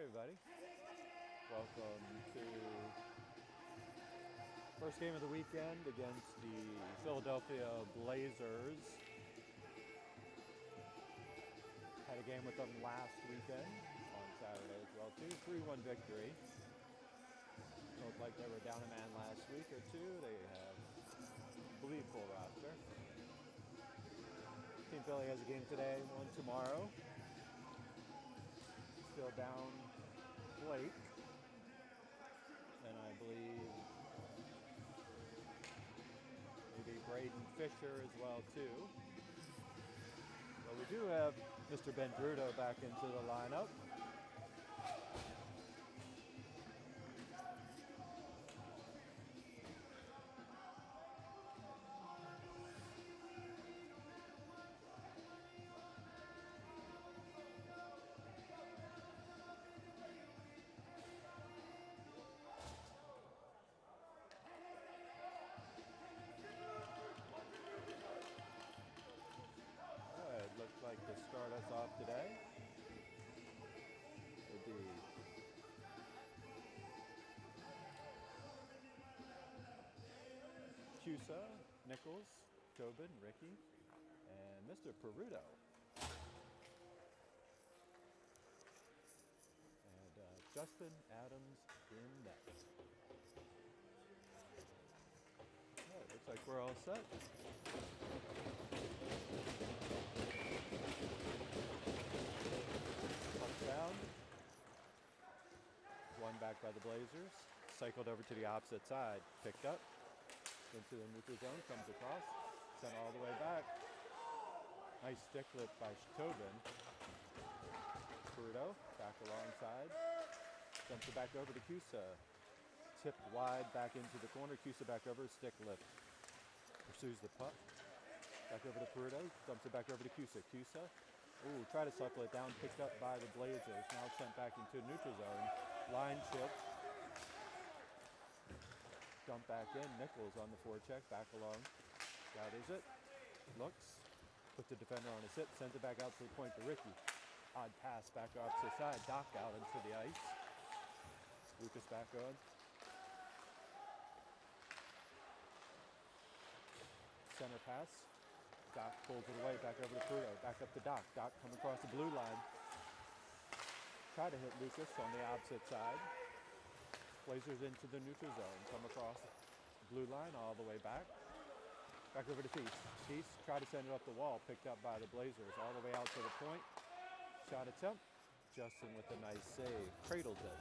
everybody. Welcome to first game of the weekend against the Philadelphia Blazers. Had a game with them last weekend on Saturday as well too. 3-1 victory. Looked like they were down a man last week or two. They have, I believe, full roster. Team Philly has a game today, one tomorrow. Still down Blake. And I believe maybe Braden Fisher as well too. But we do have Mr. Ben Drudo back into the lineup. It looks like to start us off today would be Cusa, Nichols, Tobin, Ricky, and Mr. Peruto. And Justin Adams in net. It looks like we're all set. Down. One back by the Blazers. Cycled over to the opposite side. Picked up. Into the neutral zone. Comes across. Sent all the way back. Nice stick lift by Tobin. Peruto back alongside. Dumps it back over to Cusa. Tipped wide back into the corner. Cusa back over. Stick lift. Pursues the puck. Back over to Peruto. Dumps it back over to Cusa. Cusa. Ooh, try to suckle it down, picked up by the Blazers. Now sent back into the neutral zone. Line chip. Dump back in. Nichols on the forecheck, back along. Gathers it. Looks. Put the defender on his hip. Sends it back out to the point to Ricky. Odd pass back opposite side. Doc out into the ice. Lucas back on. Center pass. Doc pulls it away, back over to Peruto, back up to Doc. Doc come across the blue line. Try to hit Lucas on the opposite side. Blazers into the neutral zone. Come across the blue line all the way back. Back over to Feast. Feast try to send it up the wall, picked up by the Blazers all the way out to the point. Shot attempt. Justin with a nice save. Cradled it.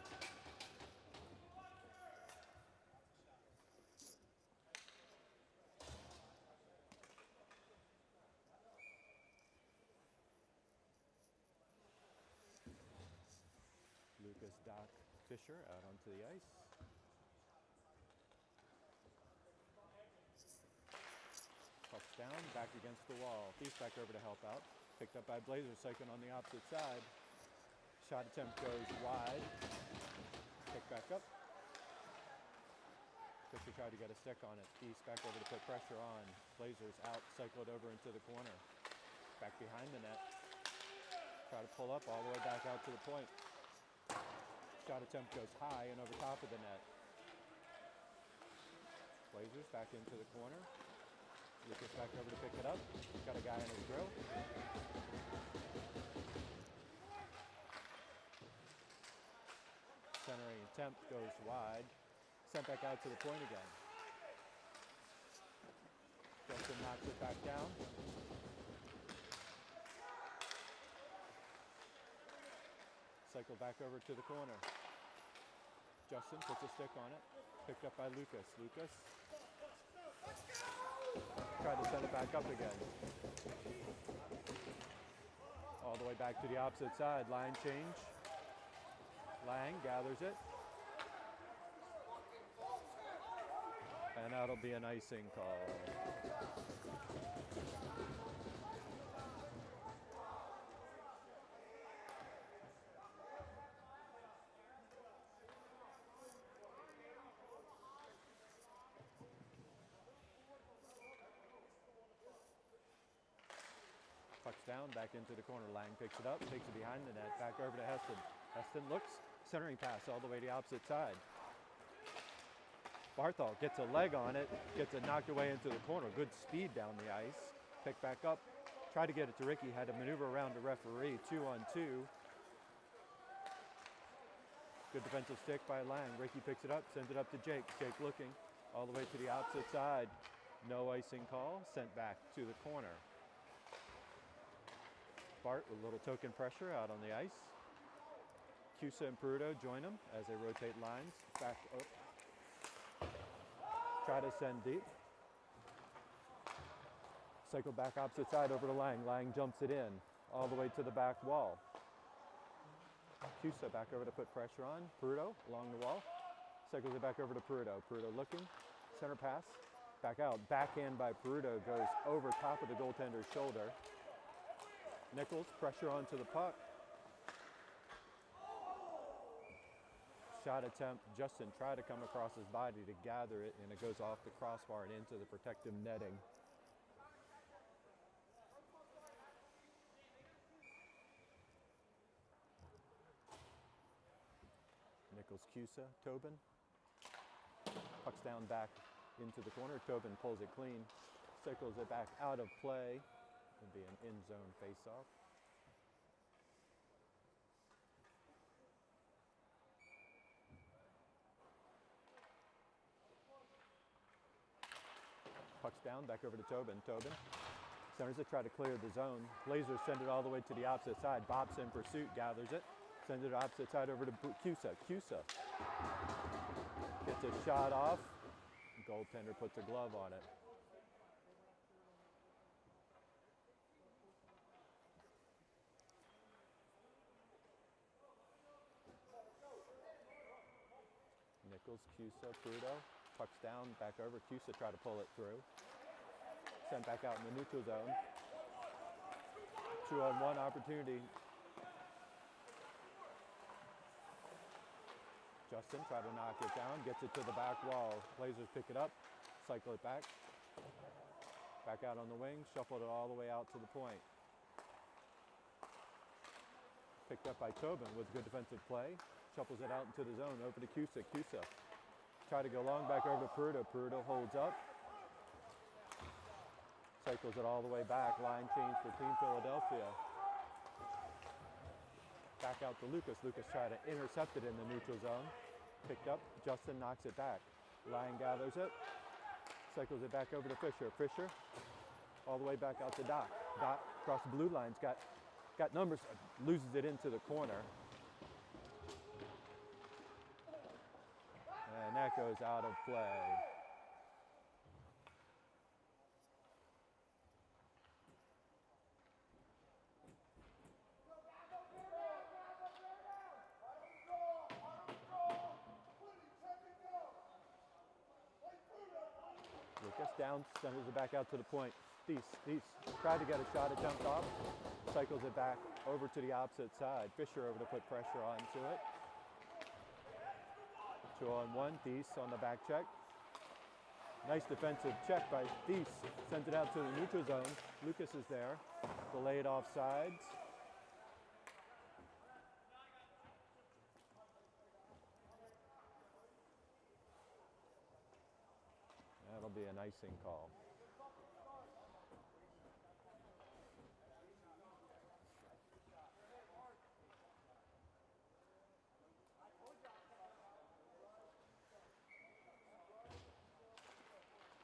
Lucas, Doc, Fisher out onto the ice. Puck's down, back against the wall. Feast back over to help out. Picked up by Blazers, second on the opposite side. Shot attempt goes wide. Pick back up. Fisher tried to get a stick on it. Feast back over to put pressure on. Blazers out, cycled over into the corner. Back behind the net. Try to pull up all the way back out to the point. Shot attempt goes high and over top of the net. Blazers back into the corner. Lucas back over to pick it up. Got a guy in his grill. Centering attempt goes wide. Sent back out to the point again. Justin knocks it back down. Cycle back over to the corner. Justin puts a stick on it. Picked up by Lucas. Lucas tried to send it back up again. All the way back to the opposite side. Line change. Lang gathers it. And that'll be an icing call. Puck's down, back into the corner. Lang picks it up, takes it behind the net, back over to Heston. Heston looks, Centering pass all the way to the opposite side. Barthol gets a leg on it, gets it knocked away into the corner. Good speed down the ice. Pick back up. Tried to get it to Ricky. Had to maneuver around the referee. 2-on-2. Good defensive stick by Lang. Ricky picks it up, sends it up to Jake. Jake looking all the way to the opposite side. No icing call. Sent back to the corner. Bart with a little token pressure out on the ice. Cusa and Peruto join them as they rotate lines. Back up. Try to send deep. Cycle back opposite side over to Lang. Lang jumps it in all the way to the back wall. Cusa back over to put pressure on. Peruto along the wall. Cycles it back over to Peruto. Peruto looking. Center pass. Back out. Backhand by Peruto goes over top of the goaltender's shoulder. Nichols pressure onto the puck. Shot attempt. Justin tried to come across his body to gather it, and it goes off the crossbar and into the protective netting. Nichols, Cusa, Tobin. Puck's down back into the corner. Tobin pulls it clean. Circles it back out of play. It'll be an in-zone face-off. Puck's down, back over to Tobin. Tobin centers it, try to clear the zone. Blazers send it all the way to the opposite side. Bob's in pursuit, gathers it. Sends it opposite side over to Cusa. Cusa gets a shot off. Goaltender puts a glove on it. Nichols, Cusa, Peruto. Puck's down, back over. Cusa try to pull it through. Sent back out in the neutral zone. 2-on-1 opportunity. Justin try to knock it down, gets it to the back wall. Blazers pick it up, cycle it back. Back out on the wing, shuffled it all the way out to the point. Picked up by Tobin with good defensive play. Shuffles it out into the zone, over to Cusa. Cusa try to go long, back over to Peruto. Peruto holds up. Cycles it all the way back. Line change for Team Philadelphia. Back out to Lucas. Lucas tried to intercept it in the neutral zone. Picked up. Justin knocks it back. Lang gathers it. Cycles it back over to Fisher. Fisher all the way back out to Doc. Doc across the blue lines. Got numbers. Loses it into the corner. And that goes out of play. Lucas down, sends it back out to the point. Thies tried to get a shot, it jumped off. Cycles it back over to the opposite side. Fisher over to put pressure onto it. 2-on-1, Thies on the back check. Nice defensive check by Thies. Sends it out to the neutral zone. Lucas is there. Delayed offsides. That'll be an icing call.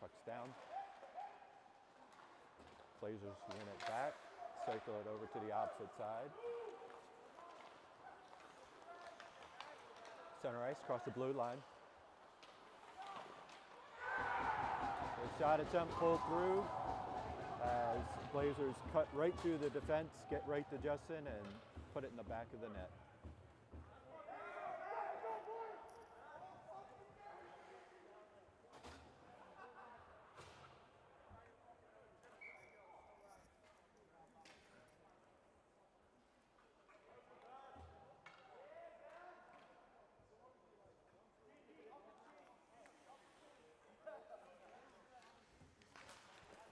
Puck's down. Blazers win it back. Cycle it over to the opposite side. Center ice across the blue line. The shot attempt pulled through as Blazers cut right through the defense, get right to Justin, and put it in the back of the net.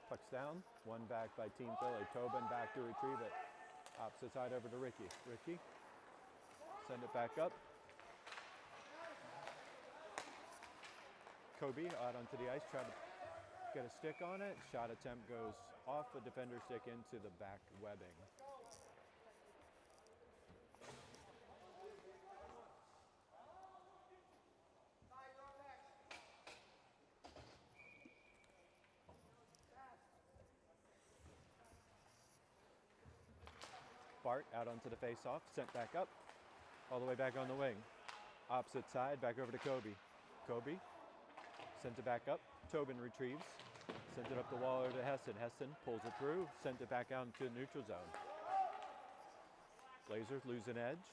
Puck's down, one back by Team Philly. Tobin back to retrieve it. Opposite side over to Ricky. Ricky, send it back up. Kobe out onto the ice, try to get a stick on it. Shot attempt goes off the defender stick into the back webbing. Bart out onto the face-off, sent back up, all the way back on the wing. Opposite side, back over to Kobe. Kobe sent it back up. Tobin retrieves, sent it up the wall over to Hessen. Hessen pulls it through, sent it back out into the neutral zone. Blazers lose an edge.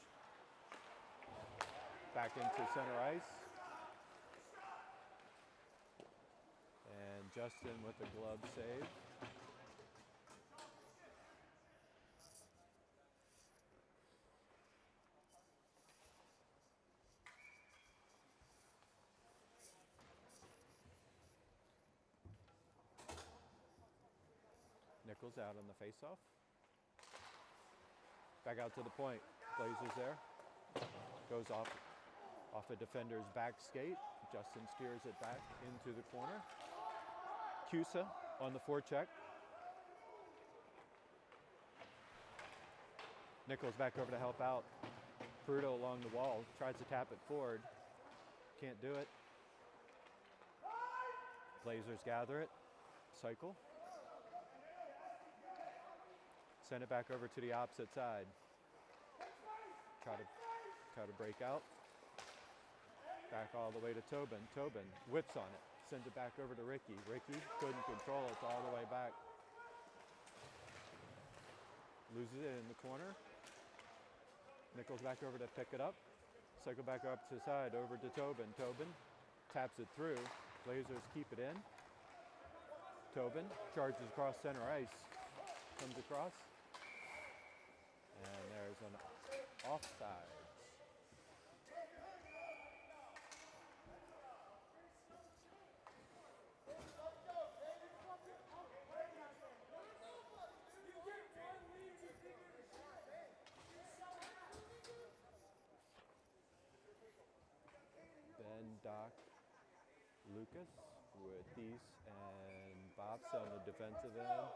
Back into center ice. And Justin with the glove save. Nichols out on the face-off. Back out to the point. Blazers there. Goes off a defender's back skate. Justin steers it back into the corner. Cusa on the forecheck. Nichols back over to help out. Prudo along the wall. Tries to tap it forward. Can't do it. Blazers gather it. Cycle. Send it back over to the opposite side. Try to break out. Back all the way to Tobin. Tobin whips on it. Sends it back over to Ricky. Ricky couldn't control it all the way back. Loses it in the corner. Nichols back over to pick it up. Cycle back up to the side over to Tobin. Tobin taps it through. Blazers keep it in. Tobin charges across center ice. Comes across. And there's an offside. Ben, Doc, Lucas with Thies and Bobs on the defensive end.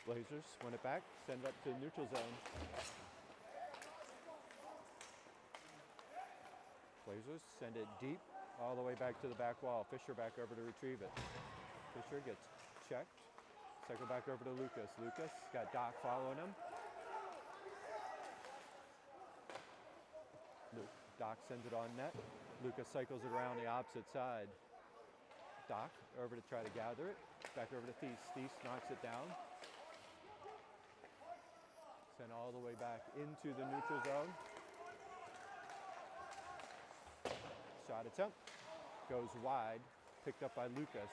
Blazers win it back, send it up to neutral zone. Blazers send it deep, all the way back to the back wall. Fisher back over to retrieve it. Fisher gets checked. Cycle back over to Lucas. Lucas got Doc following him. Doc sends it on net. Lucas cycles it around the opposite side. Doc over to try to gather it. Back over to Thies. Thies knocks it down. Sent all the way back into the neutral zone. Shot attempt. Goes wide. Picked up by Lucas.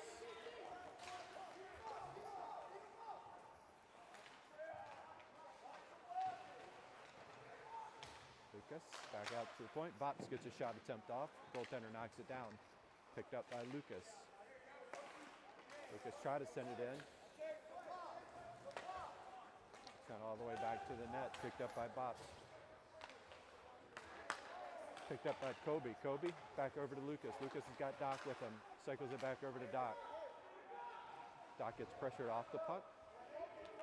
Lucas back out to the point. Bops gets a shot attempt off. Goaltender knocks it down. Picked up by Lucas. Lucas tried to send it in. Sent all the way back to the net. Picked up by Bops. Picked up by Kobe. Kobe back over to Lucas. Lucas has got Doc with him. Cycles it back over to Doc. Doc gets pressured off the puck.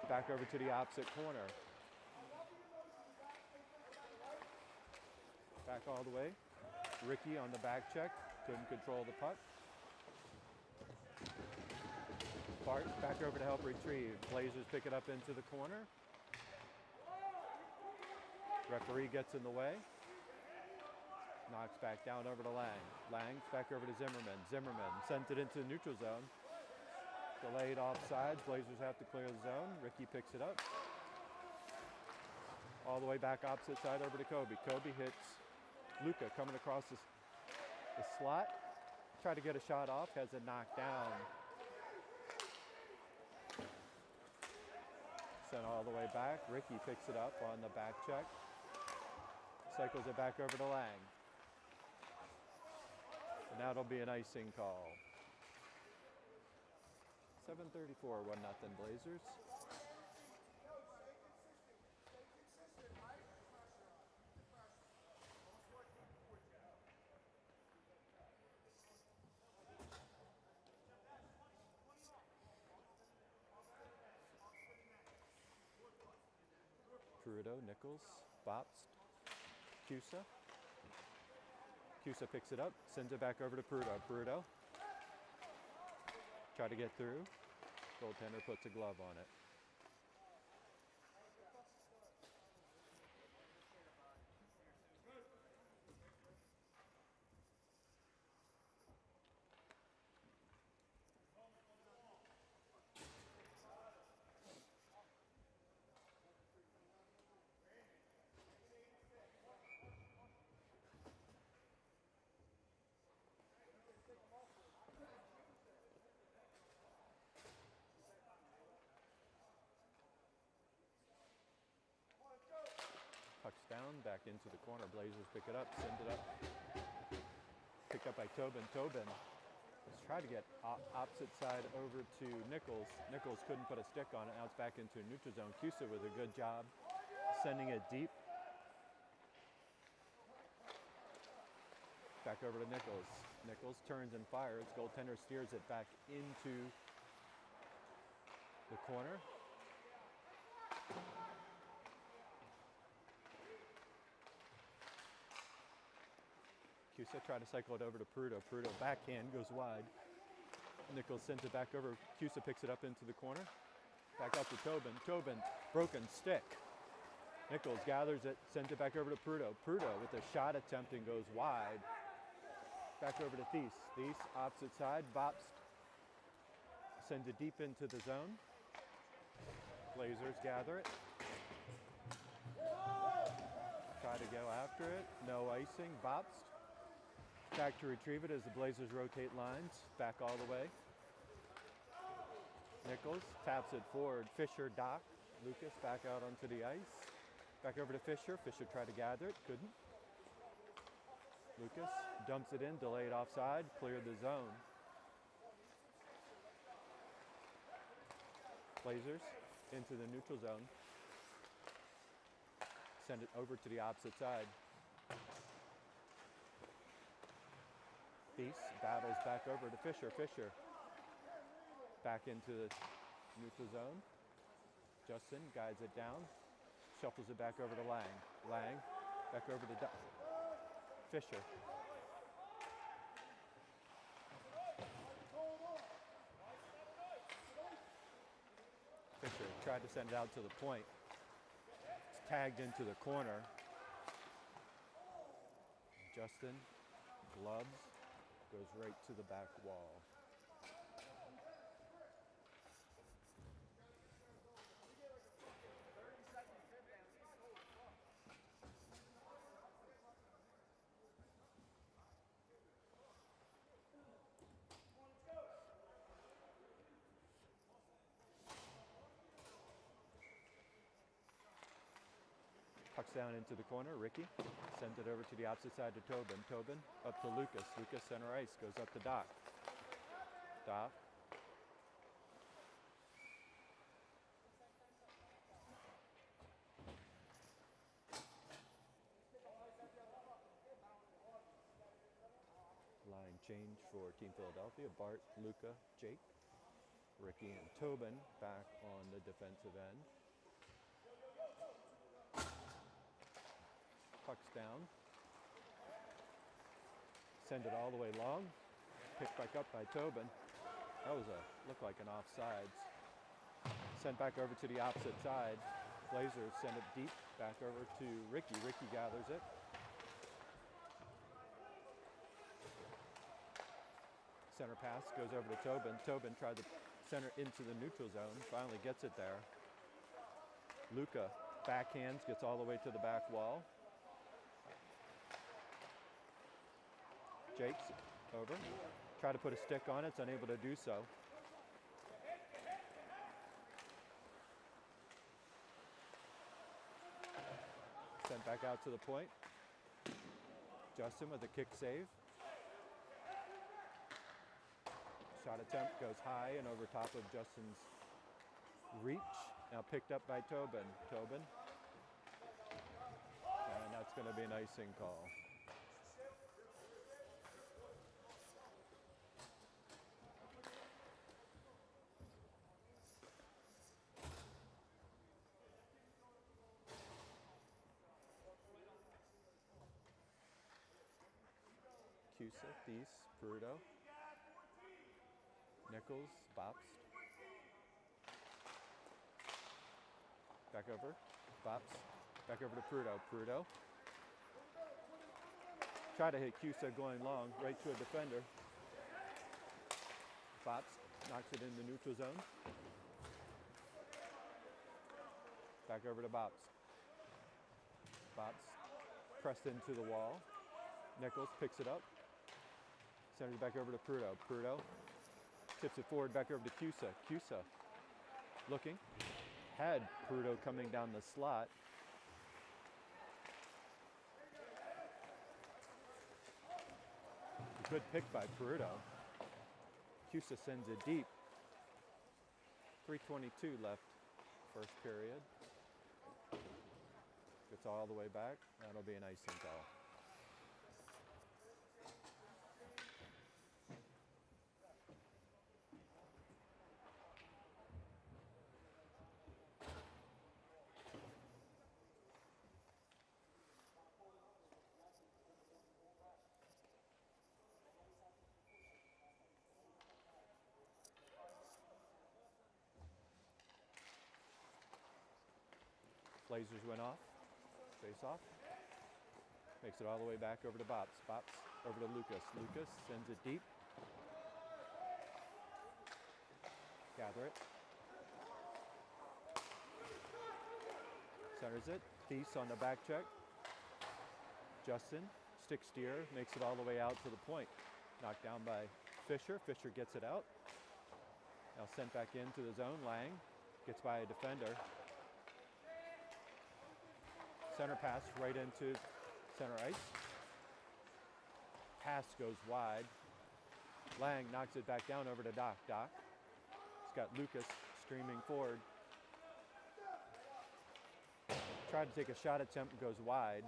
Back over to the opposite corner. Back all the way. Ricky on the back check. Couldn't control the puck. Bart back over to help retrieve. Blazers pick it up into the corner. Referee gets in the way. Knocks back down over to Lang. Lang's back over to Zimmerman. Zimmerman sent it into the neutral zone. Delayed offsides. Blazers have to clear the zone. Ricky picks it up. All the way back opposite side over to Kobe. Kobe hits Luka coming across the slot. Tried to get a shot off. Has it knocked down. Sent all the way back. Ricky picks it up on the back check. Cycles it back over to Lang. And now it'll be an icing call. 7:34, 1-0 Blazers. Peruto, Nichols, bops, Cusa. Cusa picks it up, sends it back over to Peruto. Peruto, try to get through. Goaltender puts a glove on it. Puck's down, back into the corner. Blazers pick it up, send it up. Picked up by Tobin. Tobin has tried to get opposite side over to Nichols. Nichols couldn't put a stick on it. Now it's back into neutral zone. Cusa with a good job sending it deep. Back over to Nichols. Nichols turns and fires. Goaltender steers it back into the corner. Cusa tried to cycle it over to Peruto. Peruto backhand goes wide. Nichols sends it back over. Cusa picks it up into the corner. Back out to Tobin. Tobin, broken stick. Nichols gathers it, sends it back over to Peruto. Peruto with a shot attempt and goes wide. Back over to Thies. Thies, opposite side, bops. Sends it deep into the zone. Blazers gather it. Try to go after it. No icing. Bops. Back to retrieve it as the Blazers rotate lines. Back all the way. Nichols taps it forward. Fisher, Doc. Lucas back out onto the ice. Back over to Fisher. Fisher tried to gather it. Couldn't. Lucas dumps it in. Delayed offside. Cleared the zone. Blazers into the neutral zone. Send it over to the opposite side. Thies battles back over to Fisher. Fisher back into the neutral zone. Justin guides it down. Shuffles it back over to Lang. Lang back over to Fisher. Fisher tried to send it out to the point. It's tagged into the corner. Justin, gloves, goes right to the back wall. Puck's down into the corner. Ricky sends it over to the opposite side to Tobin. Tobin up to Lucas. Lucas center ice goes up to Doc. Doc. Line change for Team Philadelphia. Bart, Luca, Jake, Ricky, and Tobin back on the defensive end. Puck's down. Send it all the way long. Picked back up by Tobin. That was looked like an offsides. Sent back over to the opposite side. Blazers send it deep back over to Ricky. Ricky gathers it. Center pass goes over to Tobin. Tobin tried to center into the neutral zone. Finally gets it there. Luca backhands, gets all the way to the back wall. Jake's over. Try to put a stick on it. It's unable to do so. Sent back out to the point. Justin with a kick save. Shot attempt goes high and over top of Justin's reach. Now picked up by Tobin. Tobin. And that's going to be an icing call. Cusa, Thies, Peruto. Nichols, Bops. Back over, Bops. Back over to Peruto. Peruto. Try to hit Cusa going long, right to a defender. Bops knocks it in the neutral zone. Back over to Bops. Bops pressed into the wall. Nichols picks it up. Sends it back over to Peruto. Peruto tips it forward back over to Cusa. Cusa looking. Had Peruto coming down the slot. A good pick by Peruto. Cusa sends it deep. 3:22 left first period. Gets all the way back. That'll be an icing call. Blazers went off. Face off. Makes it all the way back over to Bops. Bops over to Lucas. Lucas sends it deep. Gather it. Centers it. Thies on the back check. Justin, stick steer, makes it all the way out to the point. Knocked down by Fisher. Fisher gets it out. Now sent back into the zone. Lang gets by a defender. Center pass right into center ice. Pass goes wide. Lang knocks it back down over to Doc. Doc. He's got Lucas streaming forward. Tried to take a shot attempt and goes wide.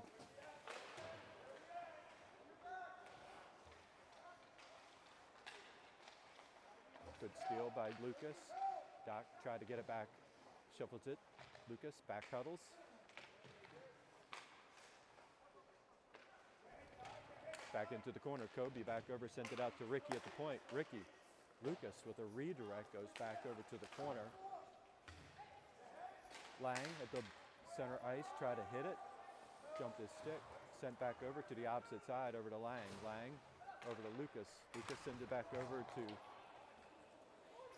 Good steal by Lucas. Doc tried to get it back. Shuffles it. Lucas back pedals. Back into the corner. Kobe back over, sent it out to Ricky at the point. Ricky. Lucas with a redirect goes back over to the corner. Lang at the center ice, try to hit it. Jumped his stick. Sent back over to the opposite side, over to Lang. Lang over to Lucas. Lucas sends it back over to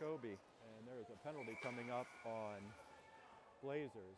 Kobe. And there is a penalty coming up on Blazers.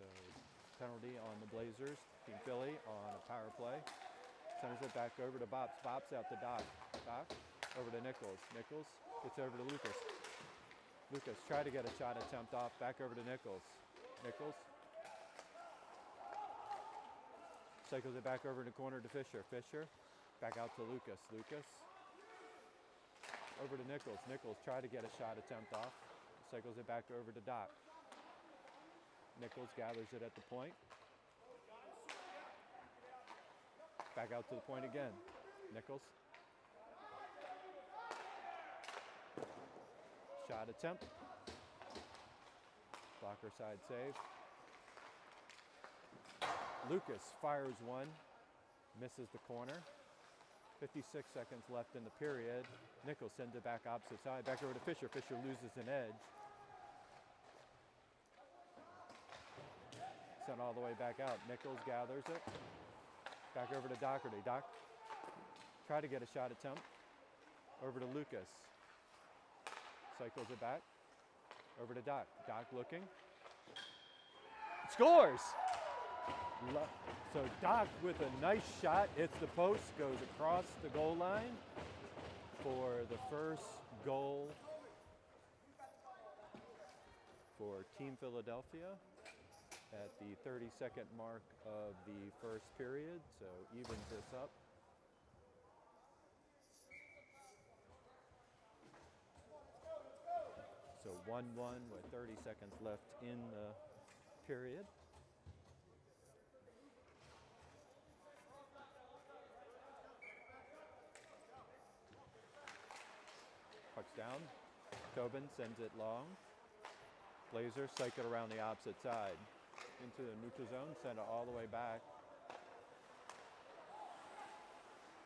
So penalty on the Blazers. Team Philly on a power play. Sends it back over to Bops. Bops out to Doc. Doc over to Nichols. Nichols gets over to Lucas. Lucas tried to get a shot attempt off. Back over to Nichols. Nichols cycles it back over in the corner to Fisher. Fisher back out to Lucas. Lucas over to Nichols. Nichols tried to get a shot attempt off. Cycles it back over to Doc. Nichols gathers it at the point. Back out to the point again. Nichols. Shot attempt. Blocker side save. Lucas fires one. Misses the corner. 56 seconds left in the period. Nichols sends it back opposite side. Back over to Fisher. Fisher loses an edge. Sent all the way back out. Nichols gathers it. Back over to Doherty. Doc tried to get a shot attempt. Over to Lucas. Cycles it back. Over to Doc. Doc looking. Scores! So Doc with a nice shot. Hits the post. Goes across the goal line for the first goal for Team Philadelphia at the 30-second mark of the first period, so evens this up. So 1-1 with 30 seconds left in the period. Puck's down. Tobin sends it long. Blazers cycle around the opposite side. Into the neutral zone, send it all the way back.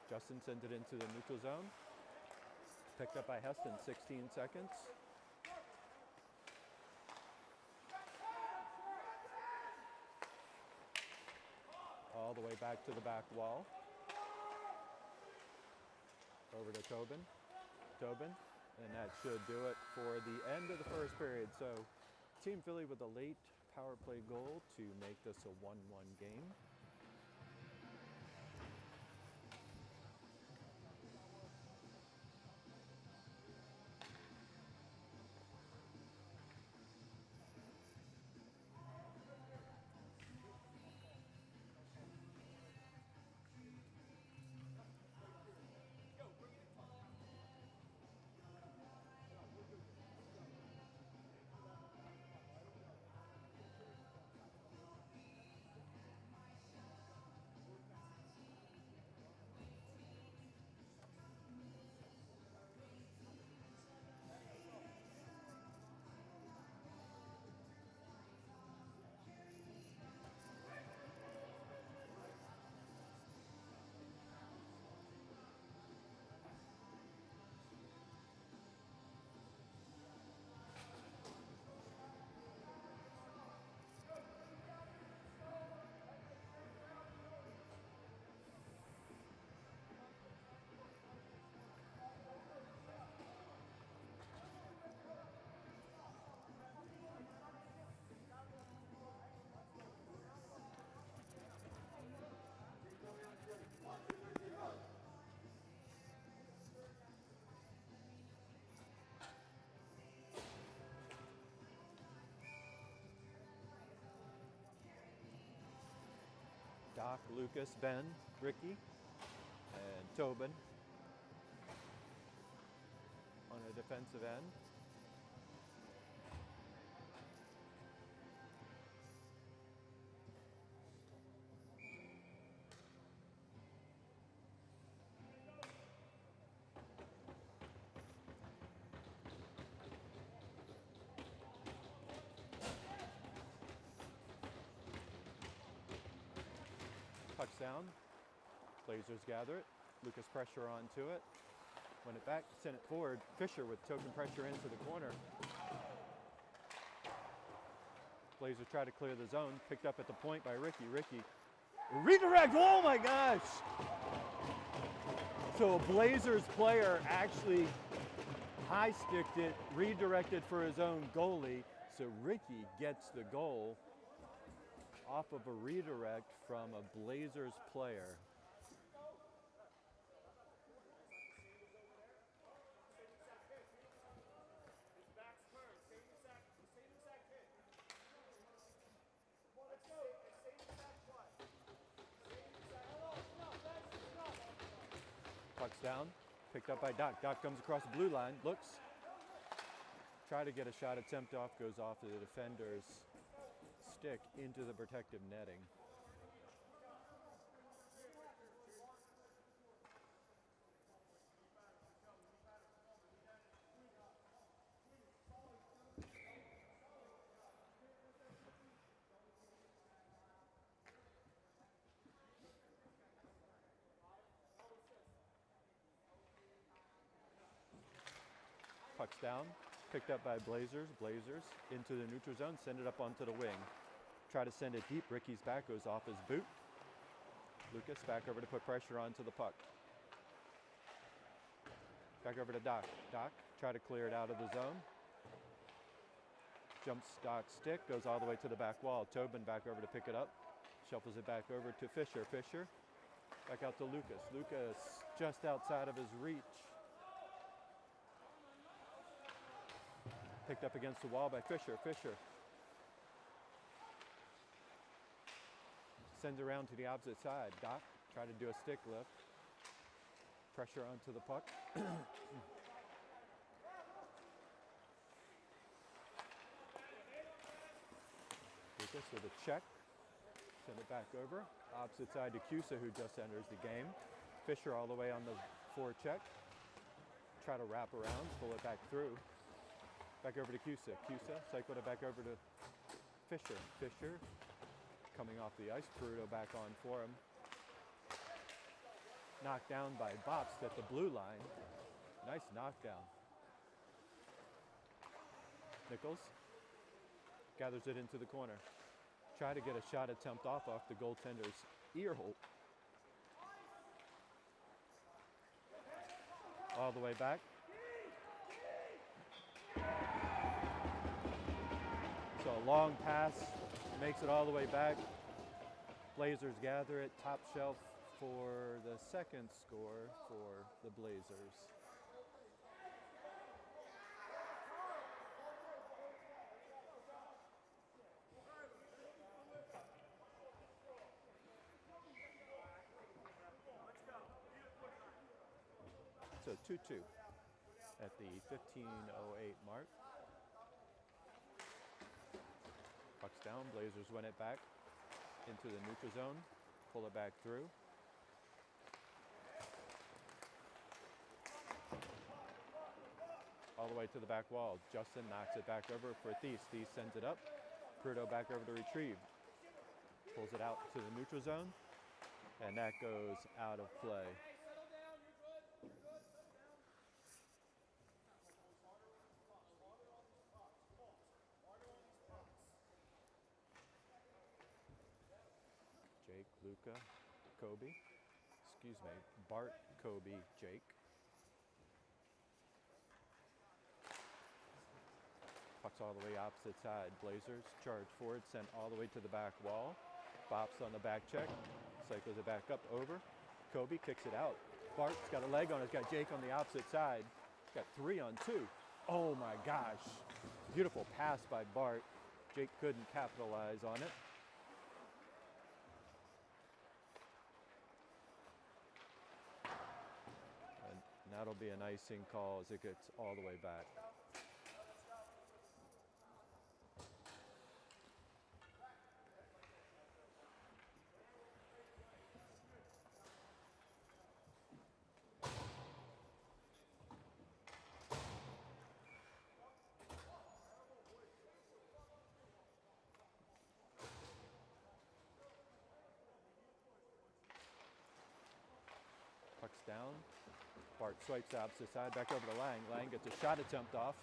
Justin sends it into the neutral zone. Picked up by Heston, 16 seconds. All the way back to the back wall. Over to Tobin. Tobin, and that should do it for the end of the first period. So Team Philly with a late power play goal to make this a 1-1 game. Doc, Lucas, Ben, Ricky, and Tobin on a defensive end. Puck's down. Blazers gather it. Lucas pressure onto it. Win it back, send it forward. Fisher with token pressure into the corner. Blazers try to clear the zone. Picked up at the point by Ricky. Ricky, redirect, oh my gosh! So a Blazers player actually high-sticked it, redirected for his own goalie. So Ricky gets the goal off of a redirect from a Blazers player. Puck's down, picked up by Doc. Doc comes across the blue line, looks, try to get a shot attempt off, goes off the defender's stick into the protective netting. Puck's down, picked up by Blazers. Blazers into the neutral zone, send it up onto the wing. Try to send it deep. Ricky's back goes off his boot. Lucas back over to put pressure onto the puck. Back over to Doc. Doc, try to clear it out of the zone. Jumps Doc's stick, goes all the way to the back wall. Tobin back over to pick it up. Shuffles it back over to Fisher. Fisher back out to Lucas. Lucas just outside of his reach. Picked up against the wall by Fisher. Fisher sends around to the opposite side. Doc try to do a stick lift. Pressure onto the puck. Lucas with a check. Send it back over. Opposite side to Cusa, who just enters the game. Fisher all the way on the forecheck. Try to wrap around, pull it back through. Back over to Cusa. Cusa cycled it back over to Fisher. Fisher coming off the ice. Peruto back on for him. Knocked down by Bops at the blue line. Nice knockdown. Nichols gathers it into the corner. Try to get a shot attempt off the goaltender's ear hole. All the way back. So a long pass makes it all the way back. Blazers gather it top shelf for the second score for the Blazers. So 2-2 at the 15:08 mark. Puck's down, Blazers win it back into the neutral zone, pull it back through. All the way to the back wall. Justin knocks it back over for Thies. Thies sends it up. Peruto back over to retrieve. Pulls it out to the neutral zone, and that goes out of play. Jake, Luca, Kobe. Excuse me, Bart, Kobe, Jake. Puck's all the way opposite side. Blazers charge forward, sent all the way to the back wall. Bops on the back check, cycles it back up over. Kobe kicks it out. Bart's got a leg on it. He's got Jake on the opposite side. He's got 3-on-2. Oh my gosh. Beautiful pass by Bart. Jake couldn't capitalize on it. And that'll be an icing call as it gets all the way back. Puck's down. Bart swipes the opposite side, back over to Lang. Lang gets a shot attempt off.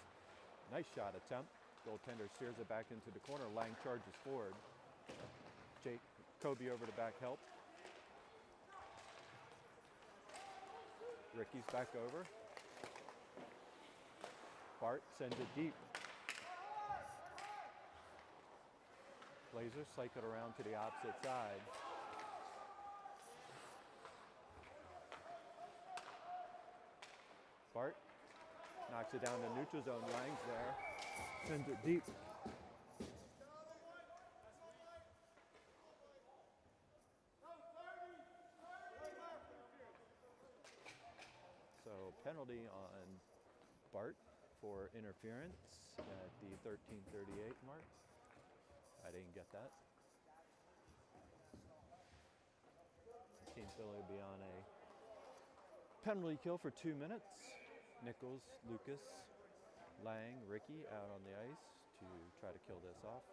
Nice shot attempt. Goaltender steers it back into the corner. Lang charges forward. Jake, Kobe over to back help. Ricky's back over. Bart sends it deep. Blazers cycle it around to the opposite side. Bart knocks it down to neutral zone. Lang's there. Sends it deep. So penalty on Bart for interference at the 13:38 mark. I didn't get that. Team Philly will be on a penalty kill for 2 minutes. Nichols, Lucas, Lang, Ricky out on the ice to try to kill this off.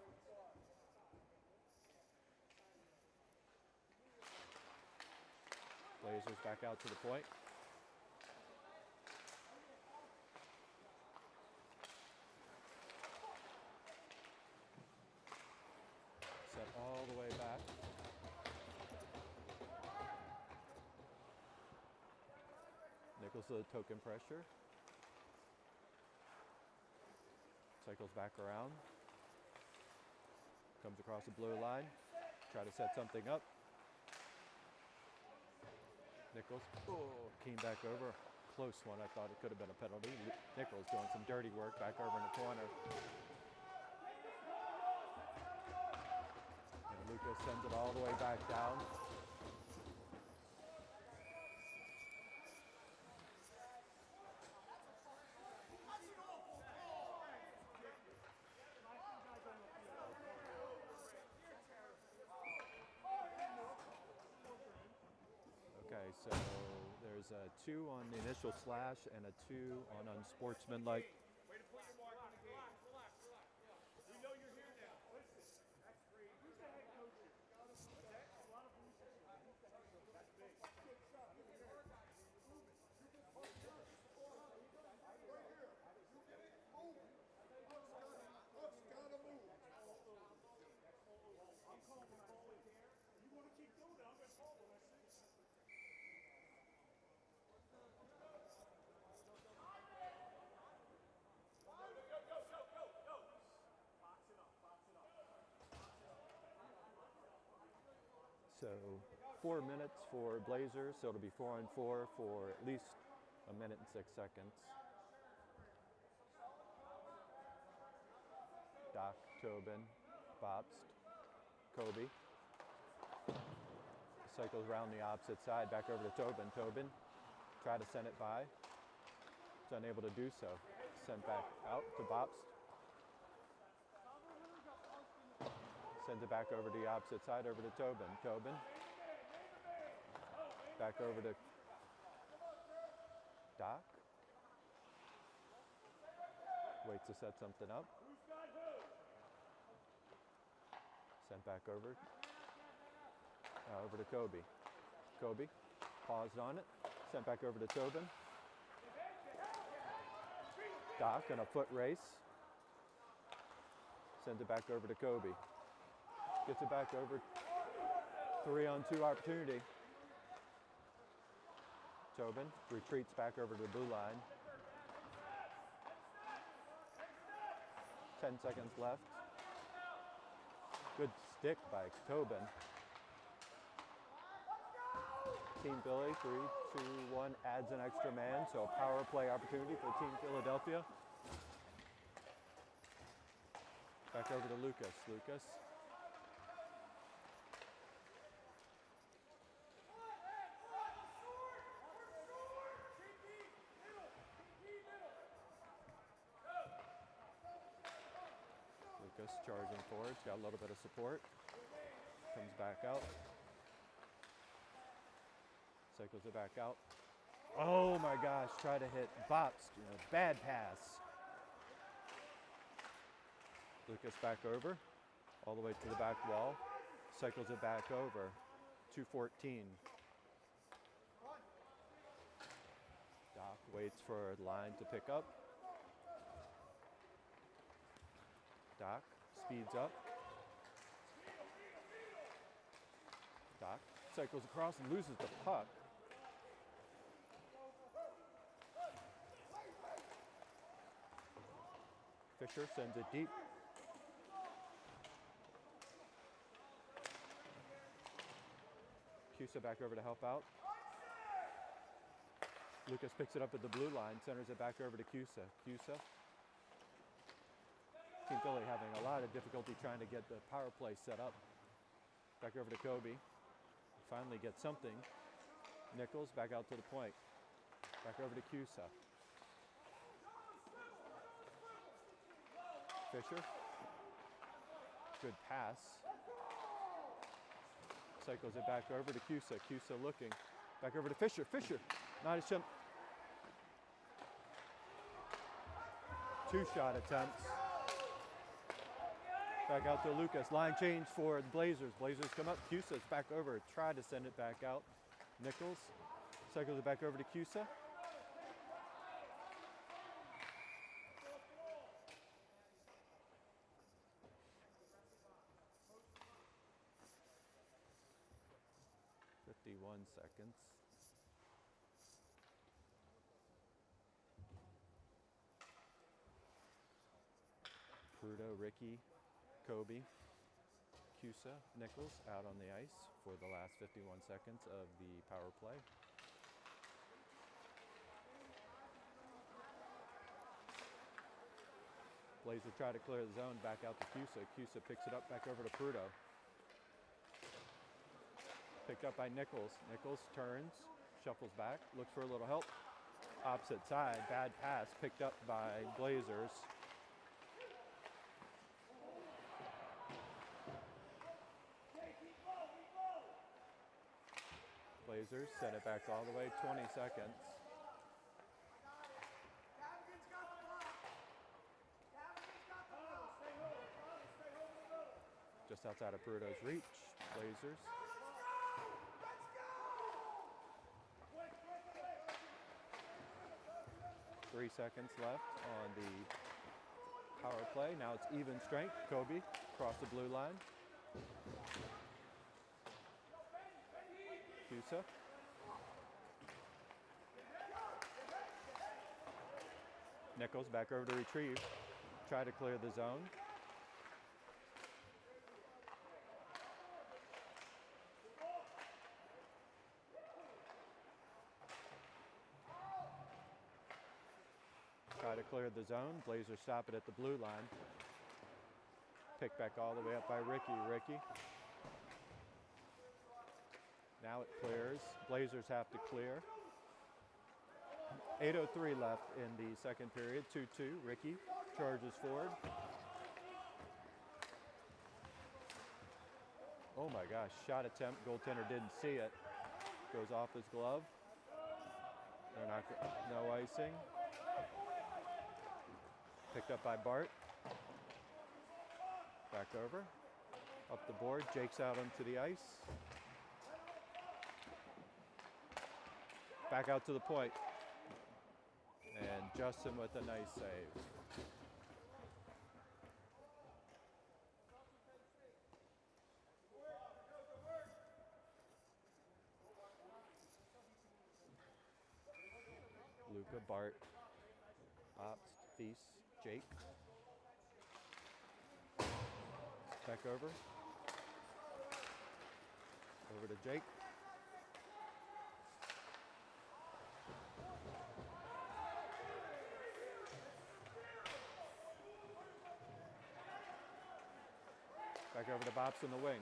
Blazers back out to the point. Set all the way back. Nichols with a token pressure. Cycles back around. Comes across the blue line. Try to set something up. Nichols came back over. close one. I thought it could have been a penalty. Nichols doing some dirty work back over in the corner. And Lucas sends it all the way back down. Okay, so there's a 2 on the initial slash and a 2 on unsportsmanlike. So 4 minutes for Blazers, so it'll be 4-on-4 for at least a minute and 6 seconds. Doc, Tobin, Bobst, Kobe. Cycles around the opposite side, back over to Tobin. Tobin, try to send it by. It's unable to do so. Sent back out to Bobst. Sends it back over to the opposite side, over to Tobin. Tobin. Back over to Doc. Waits to set something up. Sent back over. Over to Kobe. Kobe paused on it. Sent back over to Tobin. Doc in a foot race. Sends it back over to Kobe. Gets it back over. 3-on-2 opportunity. Tobin retreats back over to the blue line. 10 seconds left. Good stick by Tobin. Team Philly, 3, 2, 1, adds an extra man, so a power play opportunity for Team Philadelphia. Back over to Lucas. Lucas. Lucas charging forward, got a little bit of support. Comes back out. Cycles it back out. Oh my gosh, try to hit Bobst. Bad pass. Lucas back over, all the way to the back wall. Cycles it back over. 2:14. Doc waits for the line to pick up. Doc speeds up. Doc cycles across and loses the puck. Fisher sends it deep. Cusa back over to help out. Lucas picks it up at the blue line, centers it back over to Cusa. Cusa. Team Philly having a lot of difficulty trying to get the power play set up. Back over to Kobe. Finally gets something. Nichols back out to the point. Back over to Cusa. Fisher. Good pass. Cycles it back over to Cusa. Cusa looking. Back over to Fisher. Fisher. Not a shot. 2 shot attempts. Back out to Lucas. Line change for the Blazers. Blazers come up. Cusa's back over. Try to send it back out. Nichols cycles it back over to Cusa. Seconds. Prudo, Ricky, Kobe, Cusa, Nichols out on the ice for the last 51 seconds of the power play. Blazer try to clear the zone, back out to Cusa. Cusa picks it up back over to Prudo. Picked up by Nichols. Nichols turns, shuffles back, looks for a little help. Opposite side, bad pass, picked up by Blazers. Blazers send it back all the way, 20 seconds. Just outside of Prudo's reach, Blazers. Three seconds left on the power play. Now it's even strength. Kobe across the blue line. Cusa. Nichols back over to retrieve. Try to clear the zone. Try to clear the zone. Blazers stop it at the blue line. Pick back all the way up by Ricky. Ricky. Now it clears. Blazers have to clear. 8:03 left in the second period. 2-2. Ricky charges forward. Oh my gosh, shot attempt. Goaltender didn't see it. Goes off his glove. They're not, no icing. Picked up by Bart. Back over. Up the board. Jake's out onto the ice. Back out to the point. And Justin with a nice save. Luca, Bart, Ops, Thies, Jake. Back over. Over to Jake. Back over to Bops in the wing.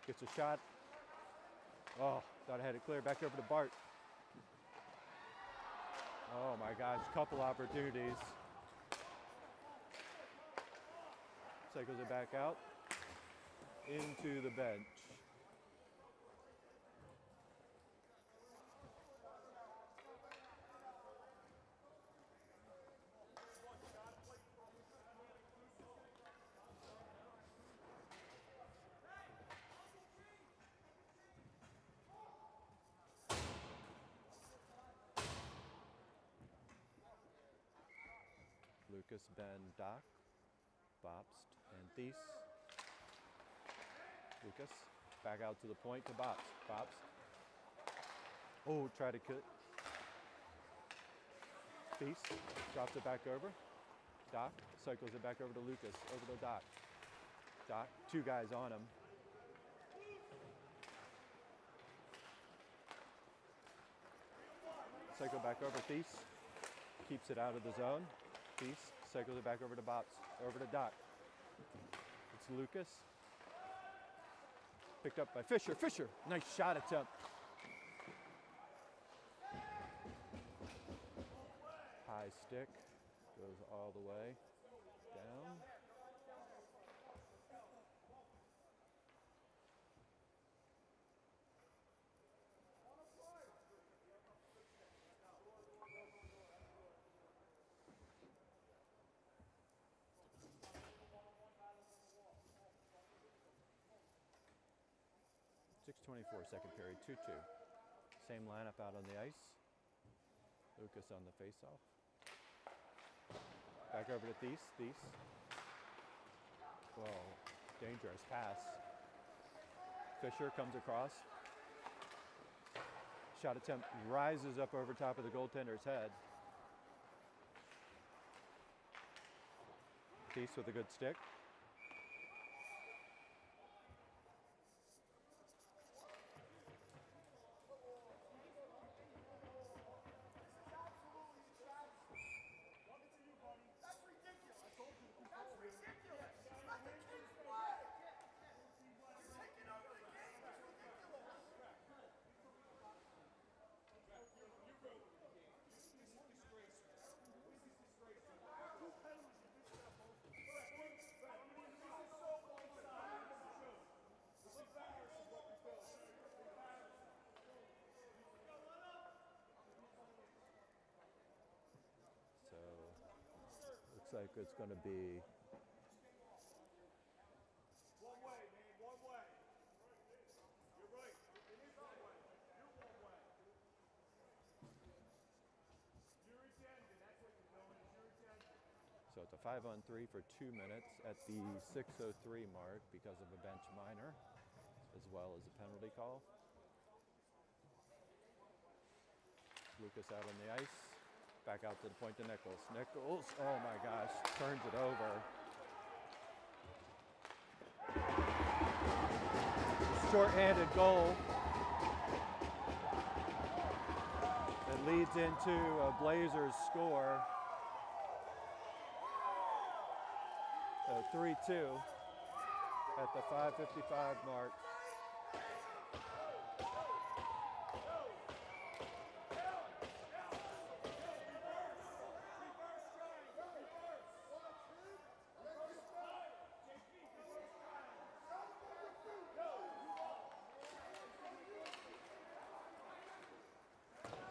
Gets a shot. Oh, thought I had it clear. Back over to Bart. Oh my gosh, couple opportunities. Cycles it back out into the bench. Lucas, Ben, Doc, Bopst, and Thies. Lucas, back out to the point to Bopst. Bopst. Oh, try to cut. Thies drops it back over. Doc cycles it back over to Lucas, over to Doc. Doc, two guys on him. Cycle back over Thies. Keeps it out of the zone. Thies cycles it back over to Bops, over to Doc. It's Lucas. Picked up by Fisher. Fisher, nice shot attempt. High stick, goes all the way down. .6:24 second period, 2-2. Same lineup out on the ice. Lucas on the faceoff. Back over to Thies. Thies. Whoa, dangerous pass. Fisher comes across. Shot attempt rises up over top of the goaltender's head. Thies with a good stick. like it's going to be One way, man, one way. You're right. It is one way. You're one way. You're attending. That's what you're doing. Is you're attending. so it's a 5-on-3 for 2 minutes at the 6:03 mark because of a bench minor, as well as a penalty call. Lucas out on the ice. Back out to the point to Nichols. Nichols, oh my gosh, turns it over. Short-handed goal. It leads into a Blazers score. 3-2 at the 5:55 mark.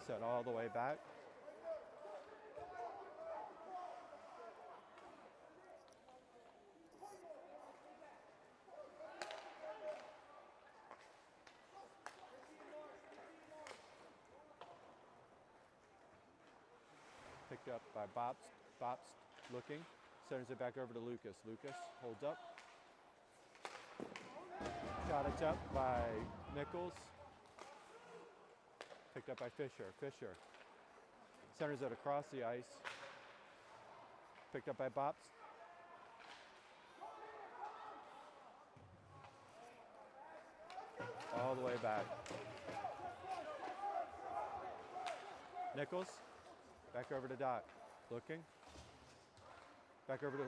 Set all the way back. Picked up by Bops. Bops looking. Sends it back over to Lucas. Lucas holds up. Shot attempt by Nichols. Picked up by Fisher. Fisher centers it across the ice. Picked up by Bops. All the way back. Nichols. Back over to Doc. Looking. Back over to...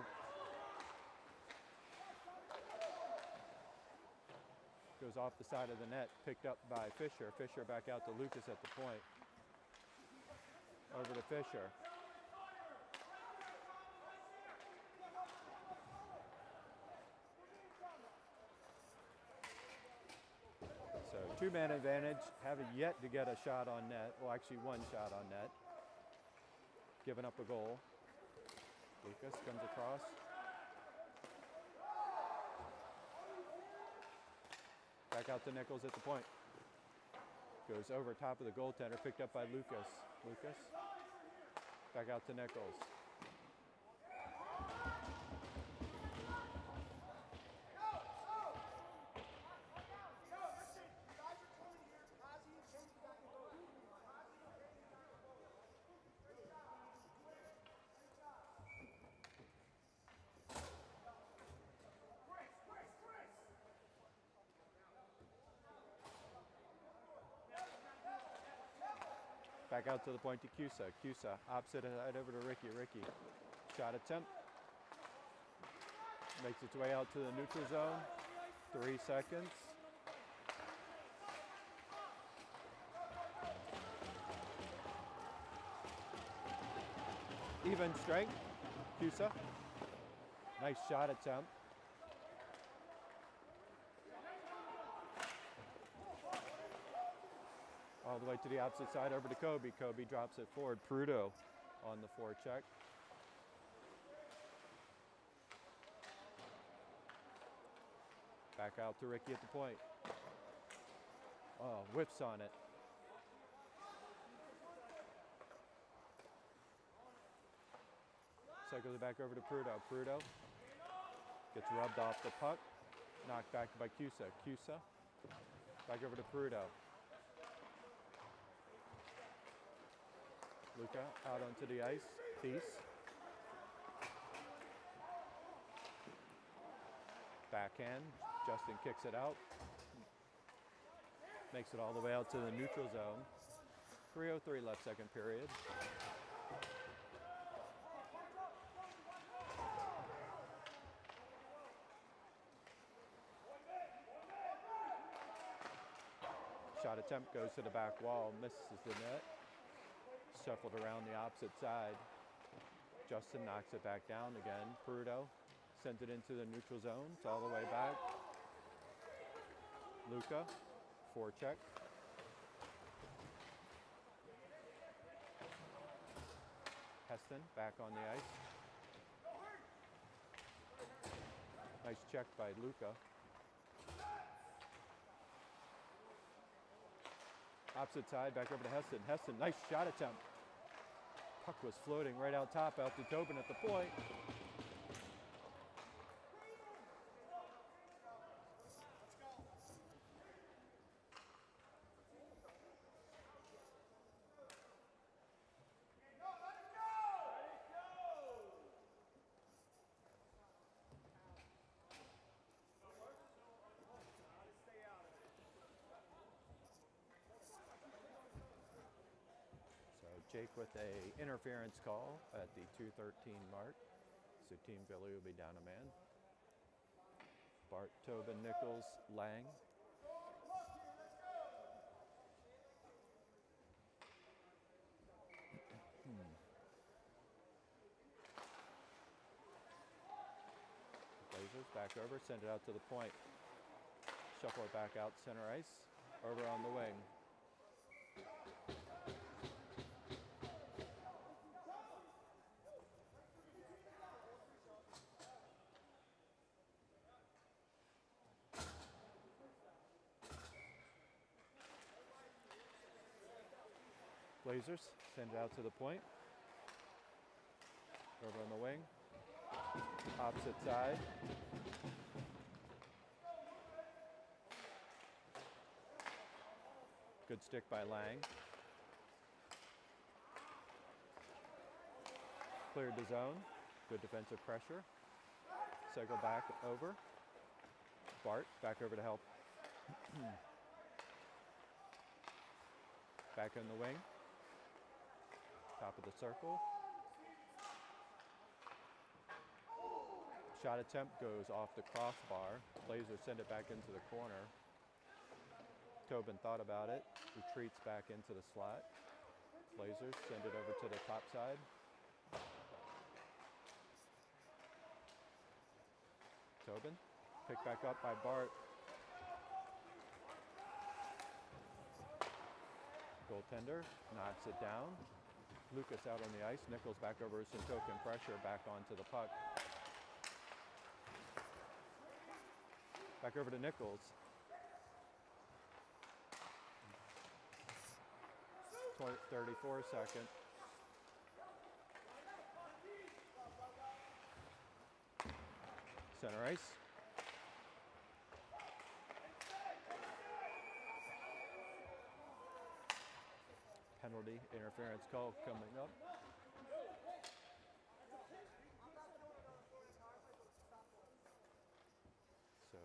Goes off the side of the net. Picked up by Fisher. Fisher back out to Lucas at the point. Over to Fisher. So two-man advantage. Haven't yet to get a shot on net. Well, actually one shot on net. Giving up a goal. Lucas comes across. Back out to Nichols at the point. Goes over top of the goaltender, picked up by Lucas. Lucas. Back out to Nichols. Back out to the point to Cusa. Cusa, opposite side over to Ricky. Ricky, shot attempt. Makes its way out to the neutral zone. 3 seconds. Even strength. Cusa. Nice shot attempt. All the way to the opposite side over to Kobe. Kobe drops it forward. Prudo on the forecheck. Back out to Ricky at the point. Oh, whiffs on it. Cycles it back over to Prudo. Prudo gets rubbed off the puck. Knocked back by Cusa. Cusa back over to Prudo. Luca out onto the ice. Peace. Backhand. Justin kicks it out. Makes it all the way out to the neutral zone. 3:03 left second period. Shot attempt goes to the back wall, misses the net. Shuffled around the opposite side. Justin knocks it back down again. Prudo sends it into the neutral zone. It's all the way back. Luca, forecheck. Heston back on the ice. Nice check by Luca. Opposite side, back over to Heston. Heston, nice shot attempt. Puck was floating right out top, out to Tobin at the point. So Jake with a interference call at the 2:13 mark. So Team Philly will be down a man. Bart, Tobin, Nichols, Lang. Blazers back over, send it out to the point. Shuffle it back out center ice, over on the wing. Blazers send it out to the point. Over on the wing. Opposite side. Good stick by Lang. Cleared the zone. Good defensive pressure. Cycle back over. Bart back over to help. Back in the wing. Top of the circle. Shot attempt goes off the crossbar. Blazers send it back into the corner. Tobin thought about it. Retreats back into the slot. Blazers send it over to the top side. Tobin, picked back up by Bart. Goaltender knocks it down. Lucas out on the ice. Nichols back over some token pressure back onto the puck. Back over to Nichols. 34 seconds. Center ice. Penalty interference call coming up. So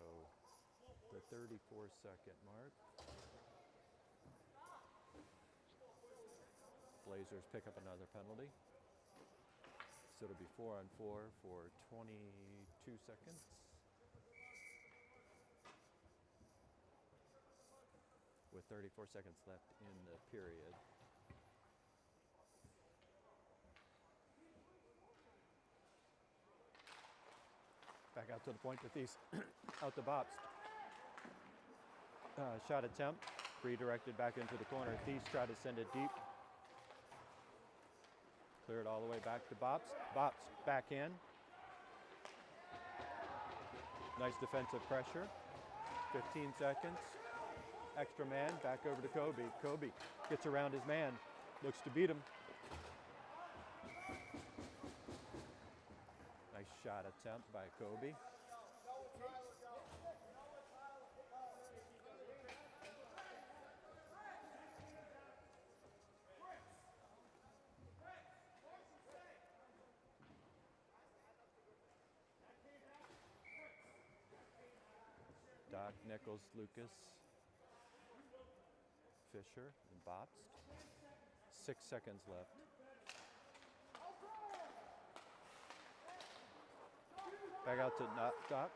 the 34-second mark. Blazers pick up another penalty. So it'll be 4-on-4 for 22 seconds. With 34 seconds left in the period. Back out to the point with these, out the box. Shot attempt, redirected back into the corner. Thies try to send it deep. Cleared all the way back to Bops. Bops back in. Nice defensive pressure. 15 seconds. Extra man, back over to Kobe. Kobe gets around his man, looks to beat him. Nice shot attempt by Kobe. Doc, Nichols, Lucas, Fisher, and Bobst. 6 seconds left. Back out to Doc.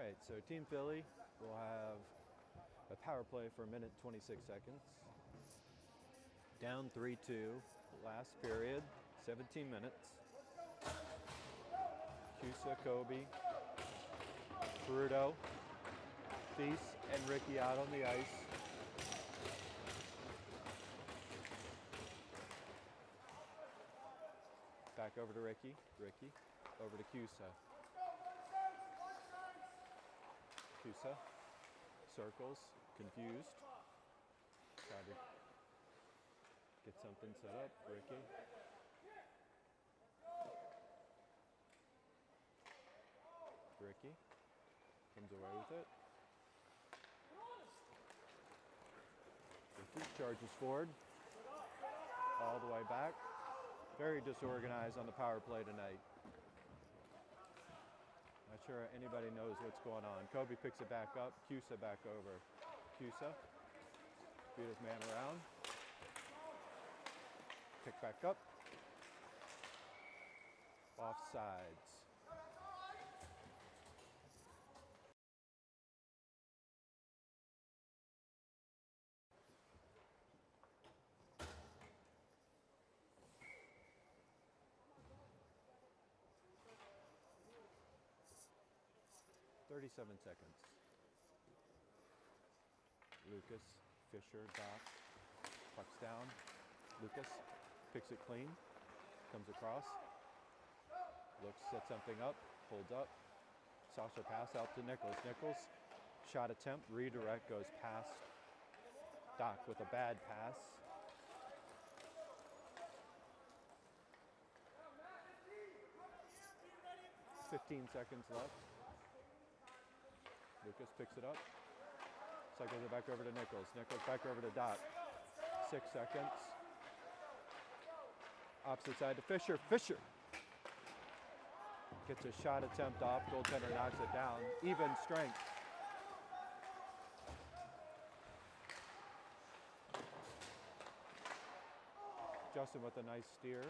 right, so Team Philly will have a power play for a minute 26 seconds. Down 3-2, last period, 17 minutes. Cusa, Kobe, Peruto, Feast, and Ricky out on the ice. Back over to Ricky. Ricky, over to Cusa. Cusa, circles, confused. Try to get something set up. Ricky. Ricky comes away with it. Ricky charges forward. All the way back. Very disorganized on the power play tonight. Not sure anybody knows what's going on. Kobe picks it back up. Cusa back over. Cusa. Beat his man around. Pick back up. Offsides. .37 seconds. Lucas, Fisher, Doc, pucks down. Lucas picks it clean, comes across, looks, sets something up, holds up. Saucer pass out to Nichols. Nichols, shot attempt, redirect, goes past Doc with a bad pass. .15 seconds left. Lucas picks it up. Cycles it back over to Nichols. Nichols back over to Doc. 6 seconds. Opposite side to Fisher. Fisher gets a shot attempt off. Goaltender knocks it down. Even strength. Justin with a nice steer.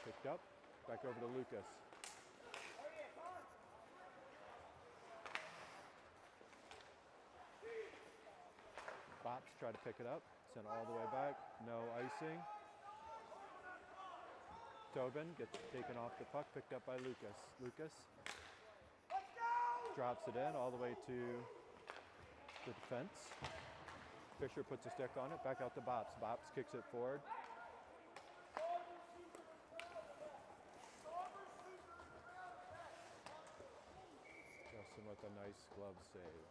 Picked up. Back over to Lucas. Bops try to pick it up. Sent all the way back. No icing. Tobin gets taken off the puck. Picked up by Lucas. Lucas drops it in all the way to the defense. Fisher puts a stick on it. Back out to Bops. Bops kicks it forward. Justin with a nice glove save.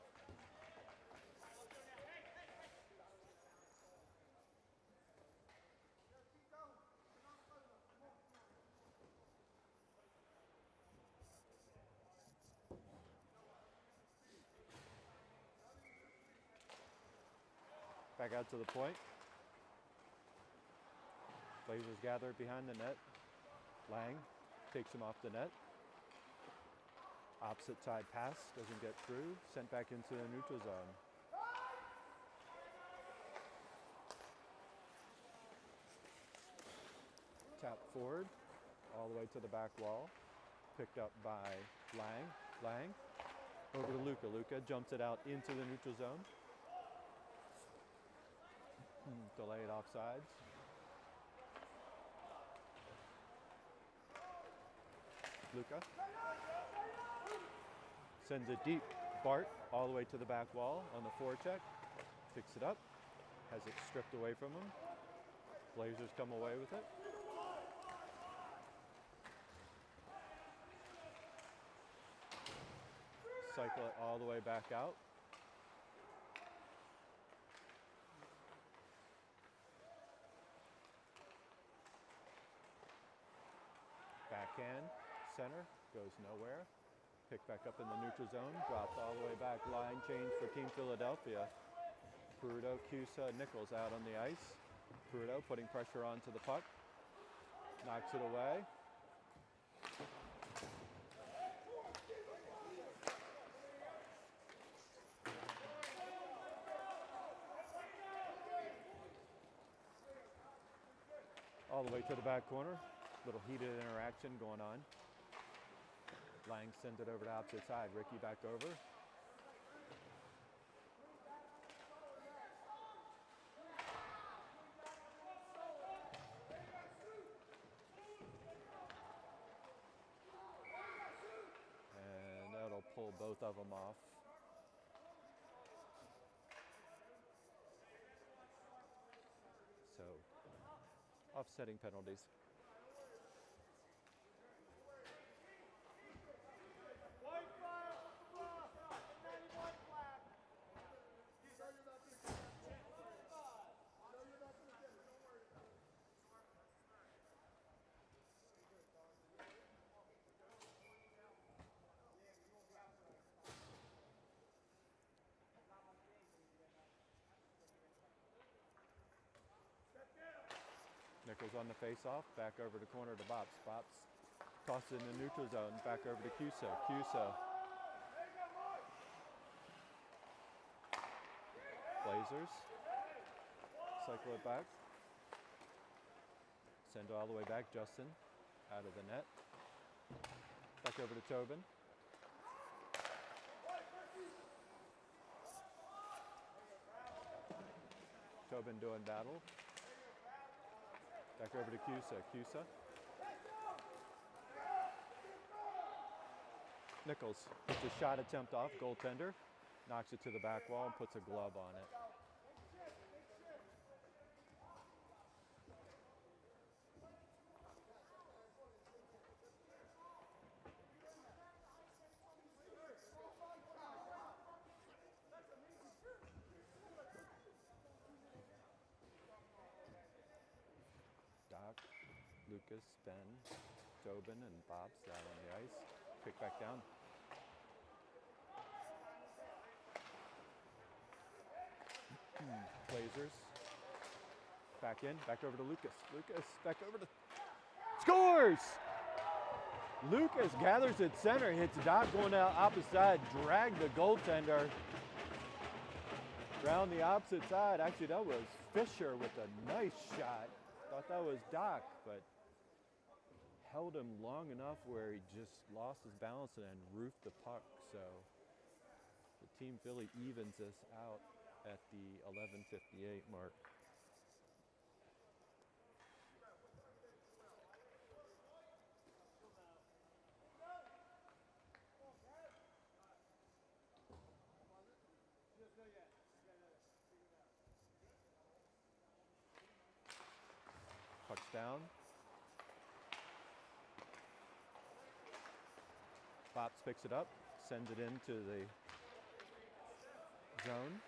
Back out to the point. Blazers gather behind the net. Lang takes him off the net. Opposite side pass, doesn't get through. Sent back into the neutral zone. Tap forward, all the way to the back wall. Picked up by Lang. Lang, over to Luca. Luca jumps it out into the neutral zone. Delayed offsides. Luca sends it deep. Bart all the way to the back wall on the forecheck. Picks it up. Has it stripped away from him. Blazers come away with it. Cycle it all the way back out. Backhand, center, goes nowhere. Picked back up in the neutral zone, dropped all the way back. Line change for Team Philadelphia. Peruto, Cusa, Nichols out on the ice. Peruto putting pressure onto the puck. Knocks it away. All the way to the back corner. Little heated interaction going on. Lang sends it over to opposite side. Ricky back over. And that'll pull both of them off. So, offsetting penalties. White flag with the block. Natty white flag. You know you're not going to get that. You know you're not going to get it. Don't worry about it. Nichols on the face-off, back over to corner to Bops. Bops tosses in the neutral zone, back over to Cusa. Cusa. Blazers. Cycle it back. Send it all the way back. Justin out of the net. Back over to Tobin. Tobin doing battle. Back over to Cusa. Cusa. Nichols gets a shot attempt off. Goaltender knocks it to the back wall and puts a glove on it. Doc, Lucas, Ben, Tobin, and Bob's out on the ice. Pick back down. Blazers. Back in, back over to Lucas. Lucas, back over to... Scores! Lucas gathers at center, hits Doc going out opposite side, dragged the goaltender around the opposite side. Actually, that was Fisher with a nice shot. Thought that was Doc, but held him long enough where he just lost his balance and roofed the puck. So the Team Philly evens us out at the 11:58 mark. Puck's down. Bops picks it up, sends it into the zone.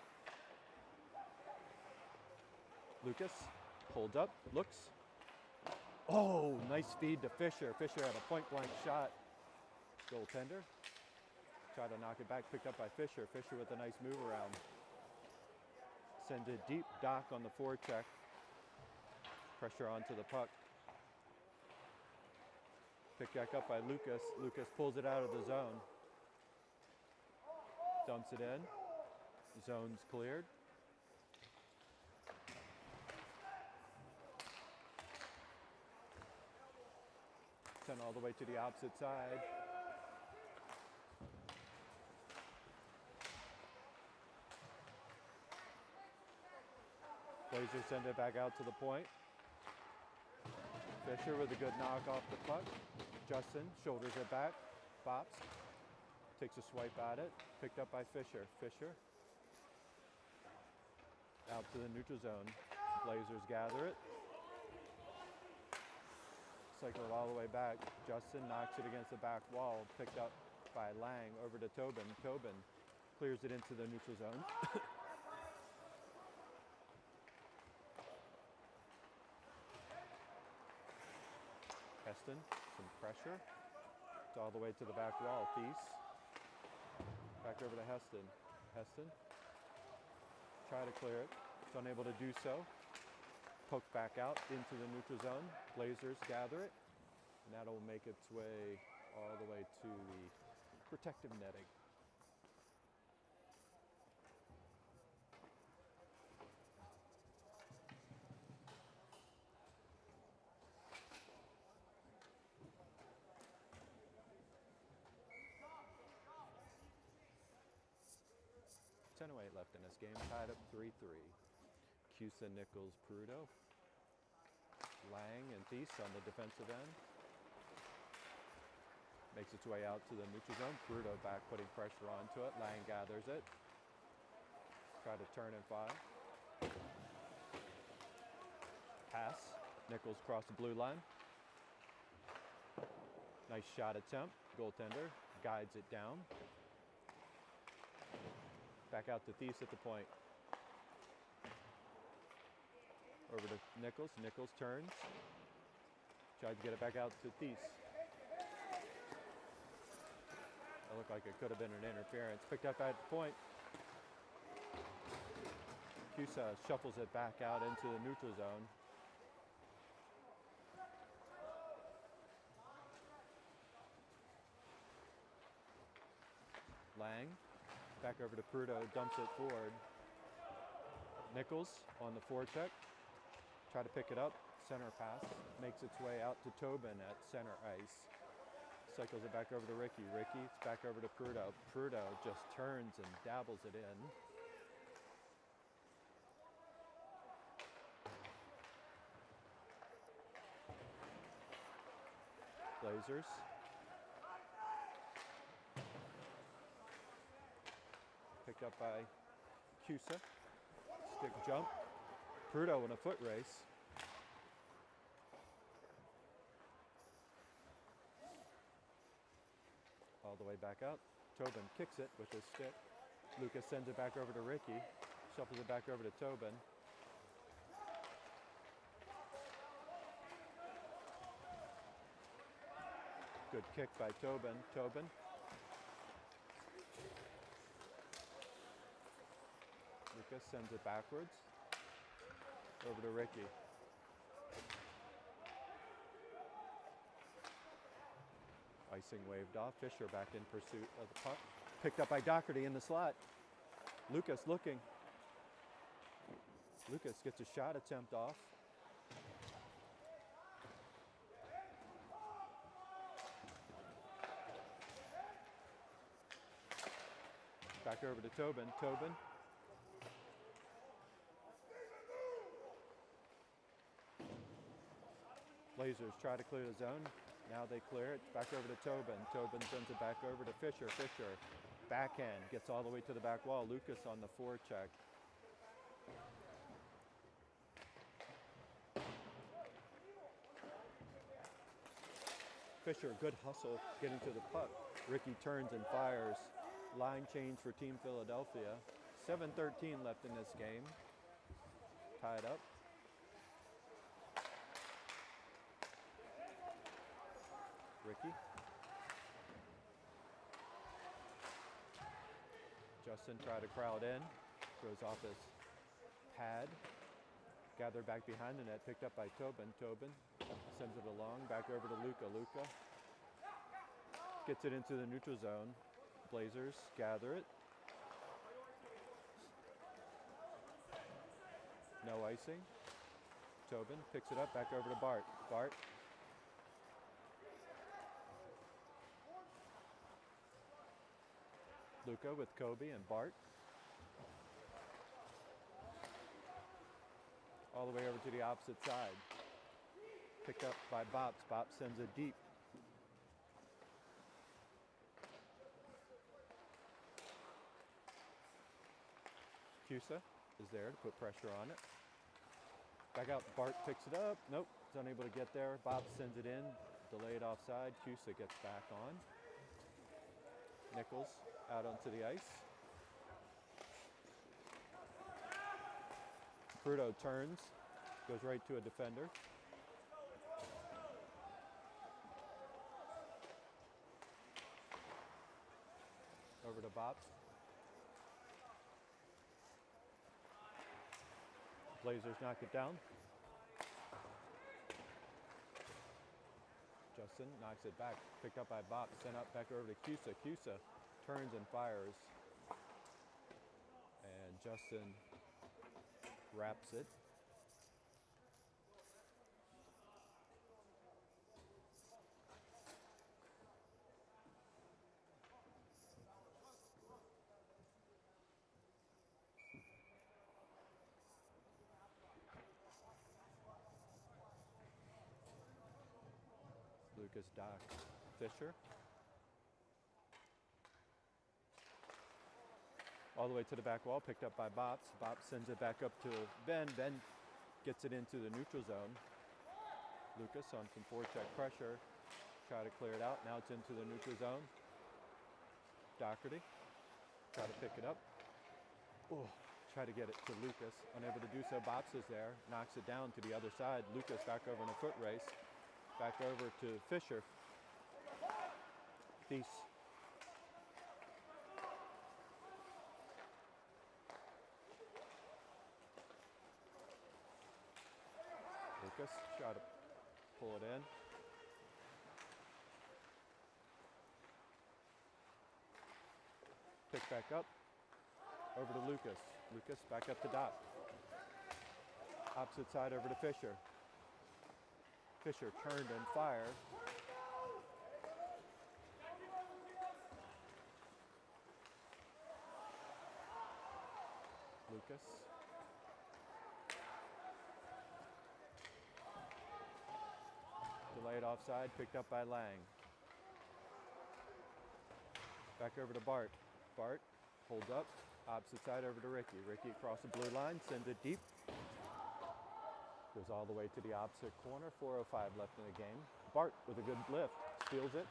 Lucas holds up, looks. Oh, nice feed to Fisher. Fisher had a point-blank shot. Goaltender. Tried to knock it back, picked up by Fisher. Fisher with a nice move around. Sends it deep. Doc on the forecheck. Pressure onto the puck. Picked back up by Lucas. Lucas pulls it out of the zone. Dumps it in. Zone's cleared. Sent all the way to the opposite side. Blazers send it back out to the point. Fisher with a good knock off the puck. Justin shoulders it back. Bops. Takes a swipe at it. Picked up by Fisher. Fisher out to the neutral zone. Blazers gather it. Cycle it all the way back. Justin knocks it against the back wall. Picked up by Lang over to Tobin. Tobin clears it into the neutral zone. Heston, some pressure. It's all the way to the back wall. Thies. Back over to Heston. Heston. Try to clear it. It's unable to do so. Poke back out into the neutral zone. Blazers gather it. And that'll make its way all the way to the protective netting. left in this game. Tied up 3-3. Cusa, Nichols, Prudo. Lang and Thies on the defensive end. Makes its way out to the neutral zone. Prudo back, putting pressure onto it. Lang gathers it. Try to turn and fire. Pass. Nichols across the blue line. Nice shot attempt. Goaltender guides it down. Back out to Thies at the point. Over to Nichols. Nichols turns. Tried to get it back out to Thies. It looked like it could have been an interference. Picked up at the point. Cusa shuffles it back out into the neutral zone. Lang, back over to Prudo, dumps it forward. Nichols on the forecheck. Try to pick it up. Center pass. Makes its way out to Tobin at center ice. Cycles it back over to Ricky. Ricky, it's back over to Prudo. Prudo just turns and dabbles it in. Blazers. Picked up by Cusa. Stick jump. Prudo in a foot race. All the way back out. Tobin kicks it with his stick. Lucas sends it back over to Ricky. Shuffles it back over to Tobin. Good kick by Tobin. Tobin. Lucas sends it backwards. Over to Ricky. Icing waved off. Fisher back in pursuit of the puck. Picked up by Doherty in the slot. Lucas looking. Lucas gets a shot attempt off. Back over to Tobin. Tobin. Blazers try to clear the zone. Now they clear it. Back over to Tobin. Tobin sends it back over to Fisher. Fisher, backhand, gets all the way to the back wall. Lucas on the forecheck. Fisher, good hustle, getting to the puck. Ricky turns and fires. Line change for Team Philadelphia. 7:13 left in this game. Tied up. Ricky. Justin tried to crowd in. Throws off his pad. Gathered back behind the net. Picked up by Tobin. Tobin sends it along. Back over to Luca. Luca gets it into the neutral zone. Blazers gather it. No icing. Tobin picks it up. Back over to Bart. Bart. Luca with Kobe and Bart. All the way over to the opposite side. Picked up by Bops. Bops sends it deep. Cusa is there to put pressure on it. Back out, Bart picks it up. Nope, is unable to get there. Bops sends it in. Delayed offside. Cusa gets back on. Nichols out onto the ice. Prudo turns, goes right to a defender. Over to Bops. Blazers knock it down. Justin knocks it back, picked up by Bops, sent up back over to Cusa. Cusa turns and fires. And Justin wraps it. Lucas, Doc, Fisher. All the way to the back wall, picked up by Bops. Bops sends it back up to Ben. Ben gets it into the neutral zone. Lucas on some forecheck pressure. Try to clear it out. Now it's into the neutral zone. Doherty. Try to pick it up. Oh, try to get it to Lucas. Unable to do so. Bops is there. Knocks it down to the other side. Lucas back over in a foot race. Back over to Fisher. Thies. Lucas, try to pull it in. Pick back up. Over to Lucas. Lucas back up to Doc. Opposite side over to Fisher. Fisher turned and fired. Lucas. Delayed offside, picked up by Lang. Back over to Bart. Bart holds up, opposite side over to Ricky. Ricky across the blue line, sends it deep. Goes all the way to the opposite corner, 4:05 left in the game. Bart with a good lift, steals it.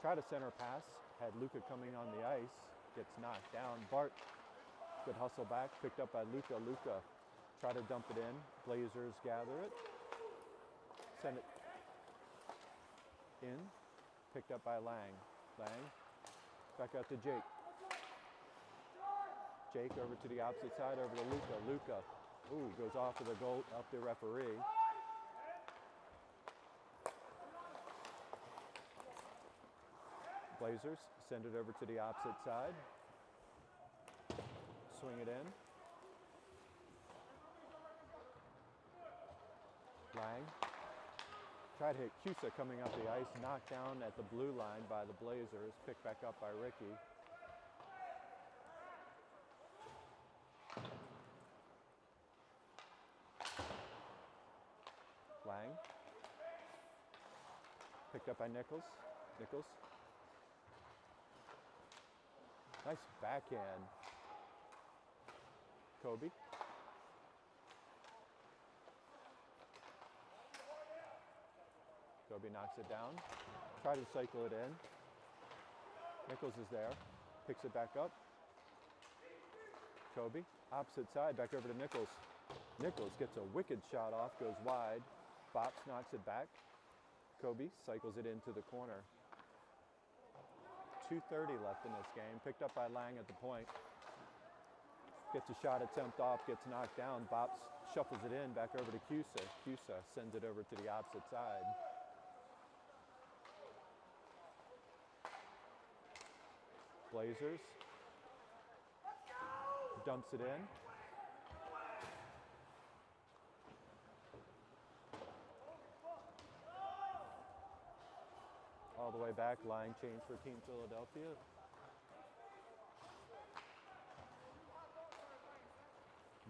Try to center pass, had Luca coming on the ice, gets knocked down. Bart, good hustle back, picked up by Luca. Luca, try to dump it in. Blazers gather it. Send it in, picked up by Lang. Lang, back out to Jake. Jake over to the opposite side, over to Luca. Luca, ooh, goes off of the goal, up the referee. Blazers send it over to the opposite side. Swing it in. Lang. Tried to hit Cusa coming up the ice, knocked down at the blue line by the Blazers, picked back up by Ricky. Lang. Picked up by Nichols. Nichols. Nice backhand. Kobe. Kobe knocks it down. Try to cycle it in. Nichols is there. Picks it back up. Kobe. Opposite side, back over to Nichols. Nichols gets a wicked shot off, goes wide. Bops knocks it back. Kobe cycles it into the corner. 2:30 left in this game. Picked up by Lang at the point. Gets a shot attempt off, gets knocked down. Bops shuffles it in, back over to Cusa. Cusa sends it over to the opposite side. Blazers. Dumps it in. All the way back, line change for Team Philadelphia.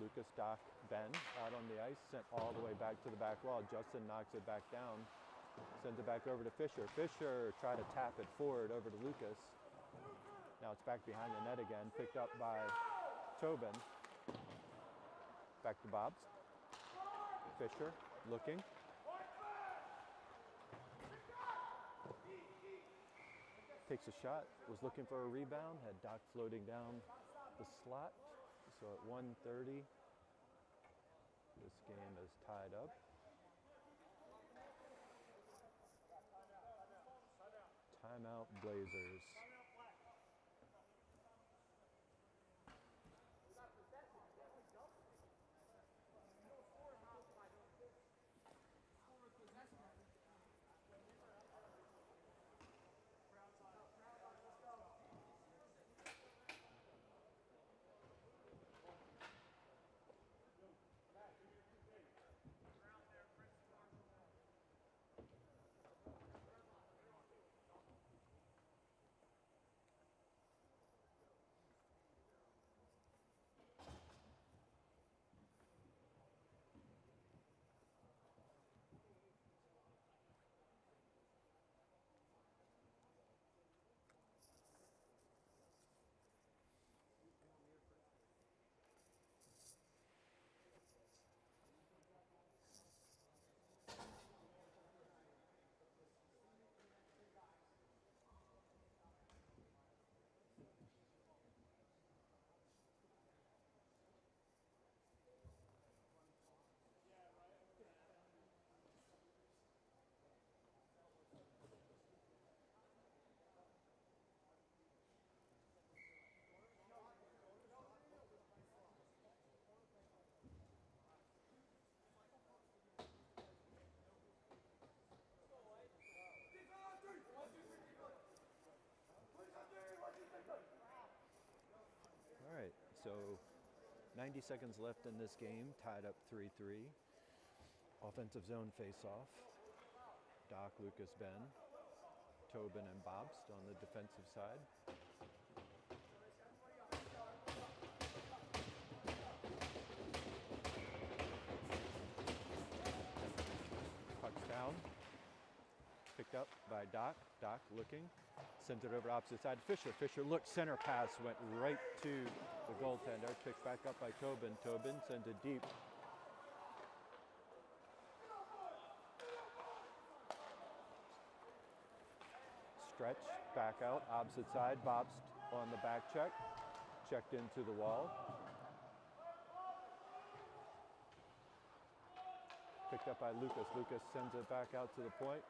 Lucas, Doc, Ben out on the ice, sent all the way back to the back wall. Justin knocks it back down, sends it back over to Fisher. Fisher tried to tap it forward over to Lucas. Now it's back behind the net again, picked up by Tobin. Back to Bobs. Fisher looking. Takes a shot, was looking for a rebound, had Doc floating down the slot. So at 1:30, this game is tied up. Timeout Blazers. So 90 seconds left in this game, tied up 3-3. Offensive zone face-off. Doc, Lucas, Ben, Tobin, and Bobst on the defensive side. Puck's down. Picked up by Doc. Doc looking. Sends it over opposite side. Fisher. Fisher looked. Center pass went right to the goaltender. Picked back up by Tobin. Tobin sends it deep. Stretch. Back out. Opposite side. Bobst on the back check. Checked into the wall. Picked up by Lucas. Lucas sends it back out to the point.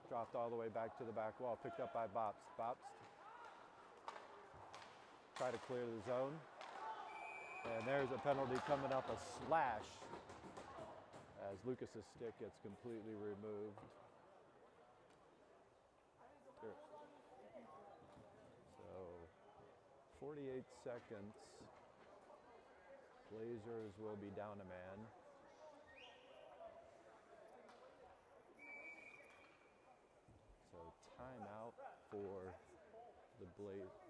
Dropped all the way back to the back wall. Picked up by Bobst. Bobst. Try to clear the zone. And there's a penalty coming up, a slash, as Lucas's stick gets completely removed. Here. So 48 seconds. Blazers will be down a man. So timeout for the Blazers.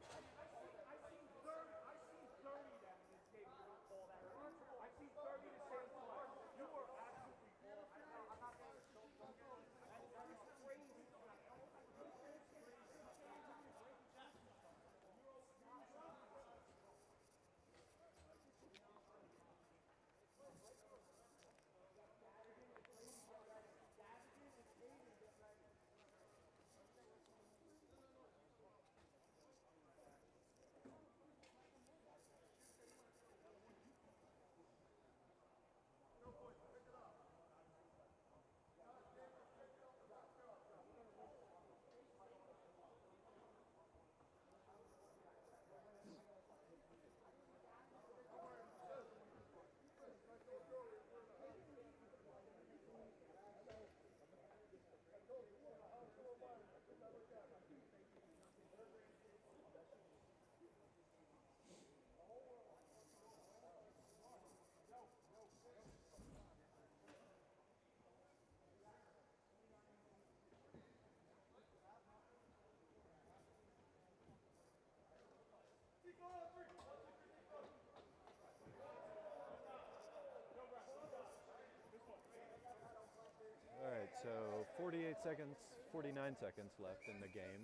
All right, so 48 seconds, 49 seconds left in the game.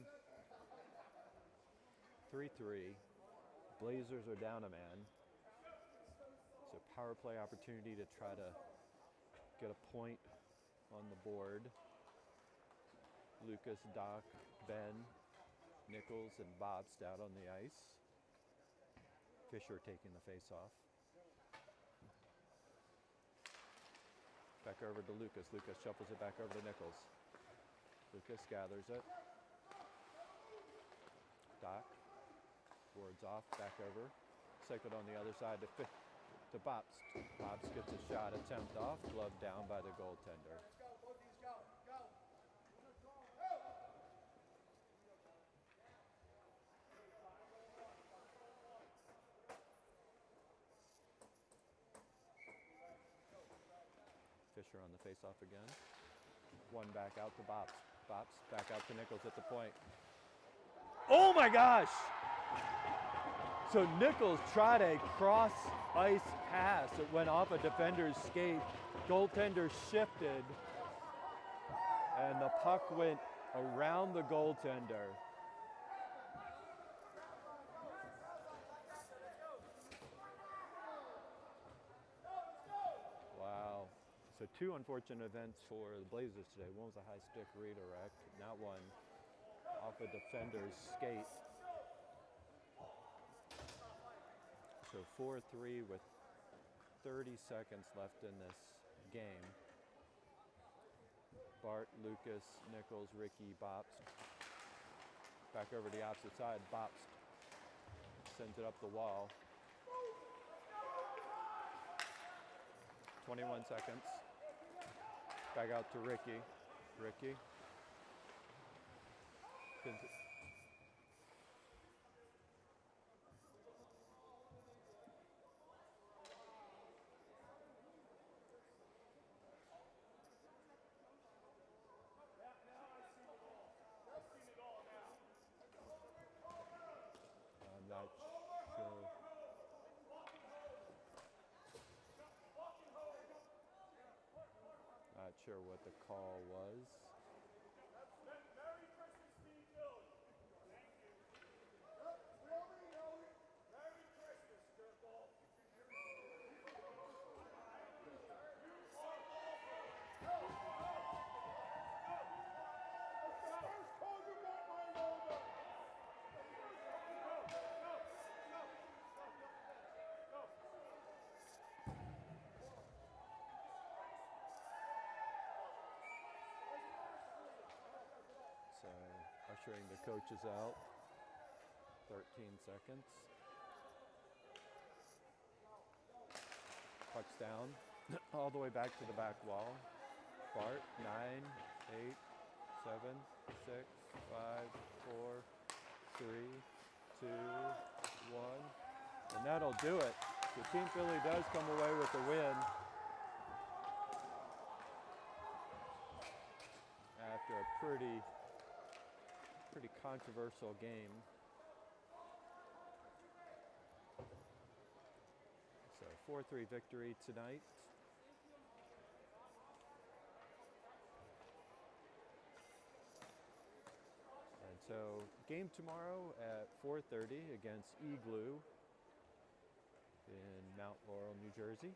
3-3. Blazers are down a man. So power play opportunity to try to get a point on the board. Lucas, Doc, Ben, Nichols, and Bobst out on the ice. Fisher taking the face-off. Back over to Lucas. Lucas shuffles it back over to Nichols. Lucas gathers it. Doc wards off, back over. Cycled on the other side to Bobst. Bobst gets a shot attempt off, glove down by the goaltender. Fisher on the face-off again. One back out to Bobst. Bobst back out to Nichols at the point. Oh my gosh! So Nichols tried a cross-ice pass. It went off a defender's skate. Goaltender shifted, and the puck went around the goaltender. Wow. So two unfortunate events for the Blazers today. One was a high stick redirect, not one off a defender's skate. So 4-3 with 30 seconds left in this game. Bart, Lucas, Nichols, Ricky, Bobst. Back over to the opposite side. Bobst sends it up the wall. 21 seconds. Back out to Ricky. Ricky. sure what the call was. Merry Christmas to you, Philly. Thank you. Merry Christmas, dirtball. So ushering the coaches out. 13 seconds. Puck's down. All the way back to the back wall. Bart, 9, 8, 7, 6, 5, 4, 3, 2, 1. And that'll do it. So Team Philly does come away with the win after a pretty controversial game. So 4-3 victory tonight. And so game tomorrow at 4:30 against Igloo in Mount Laurel, New Jersey.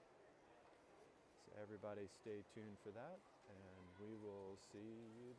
So everybody stay tuned for that, and we will see you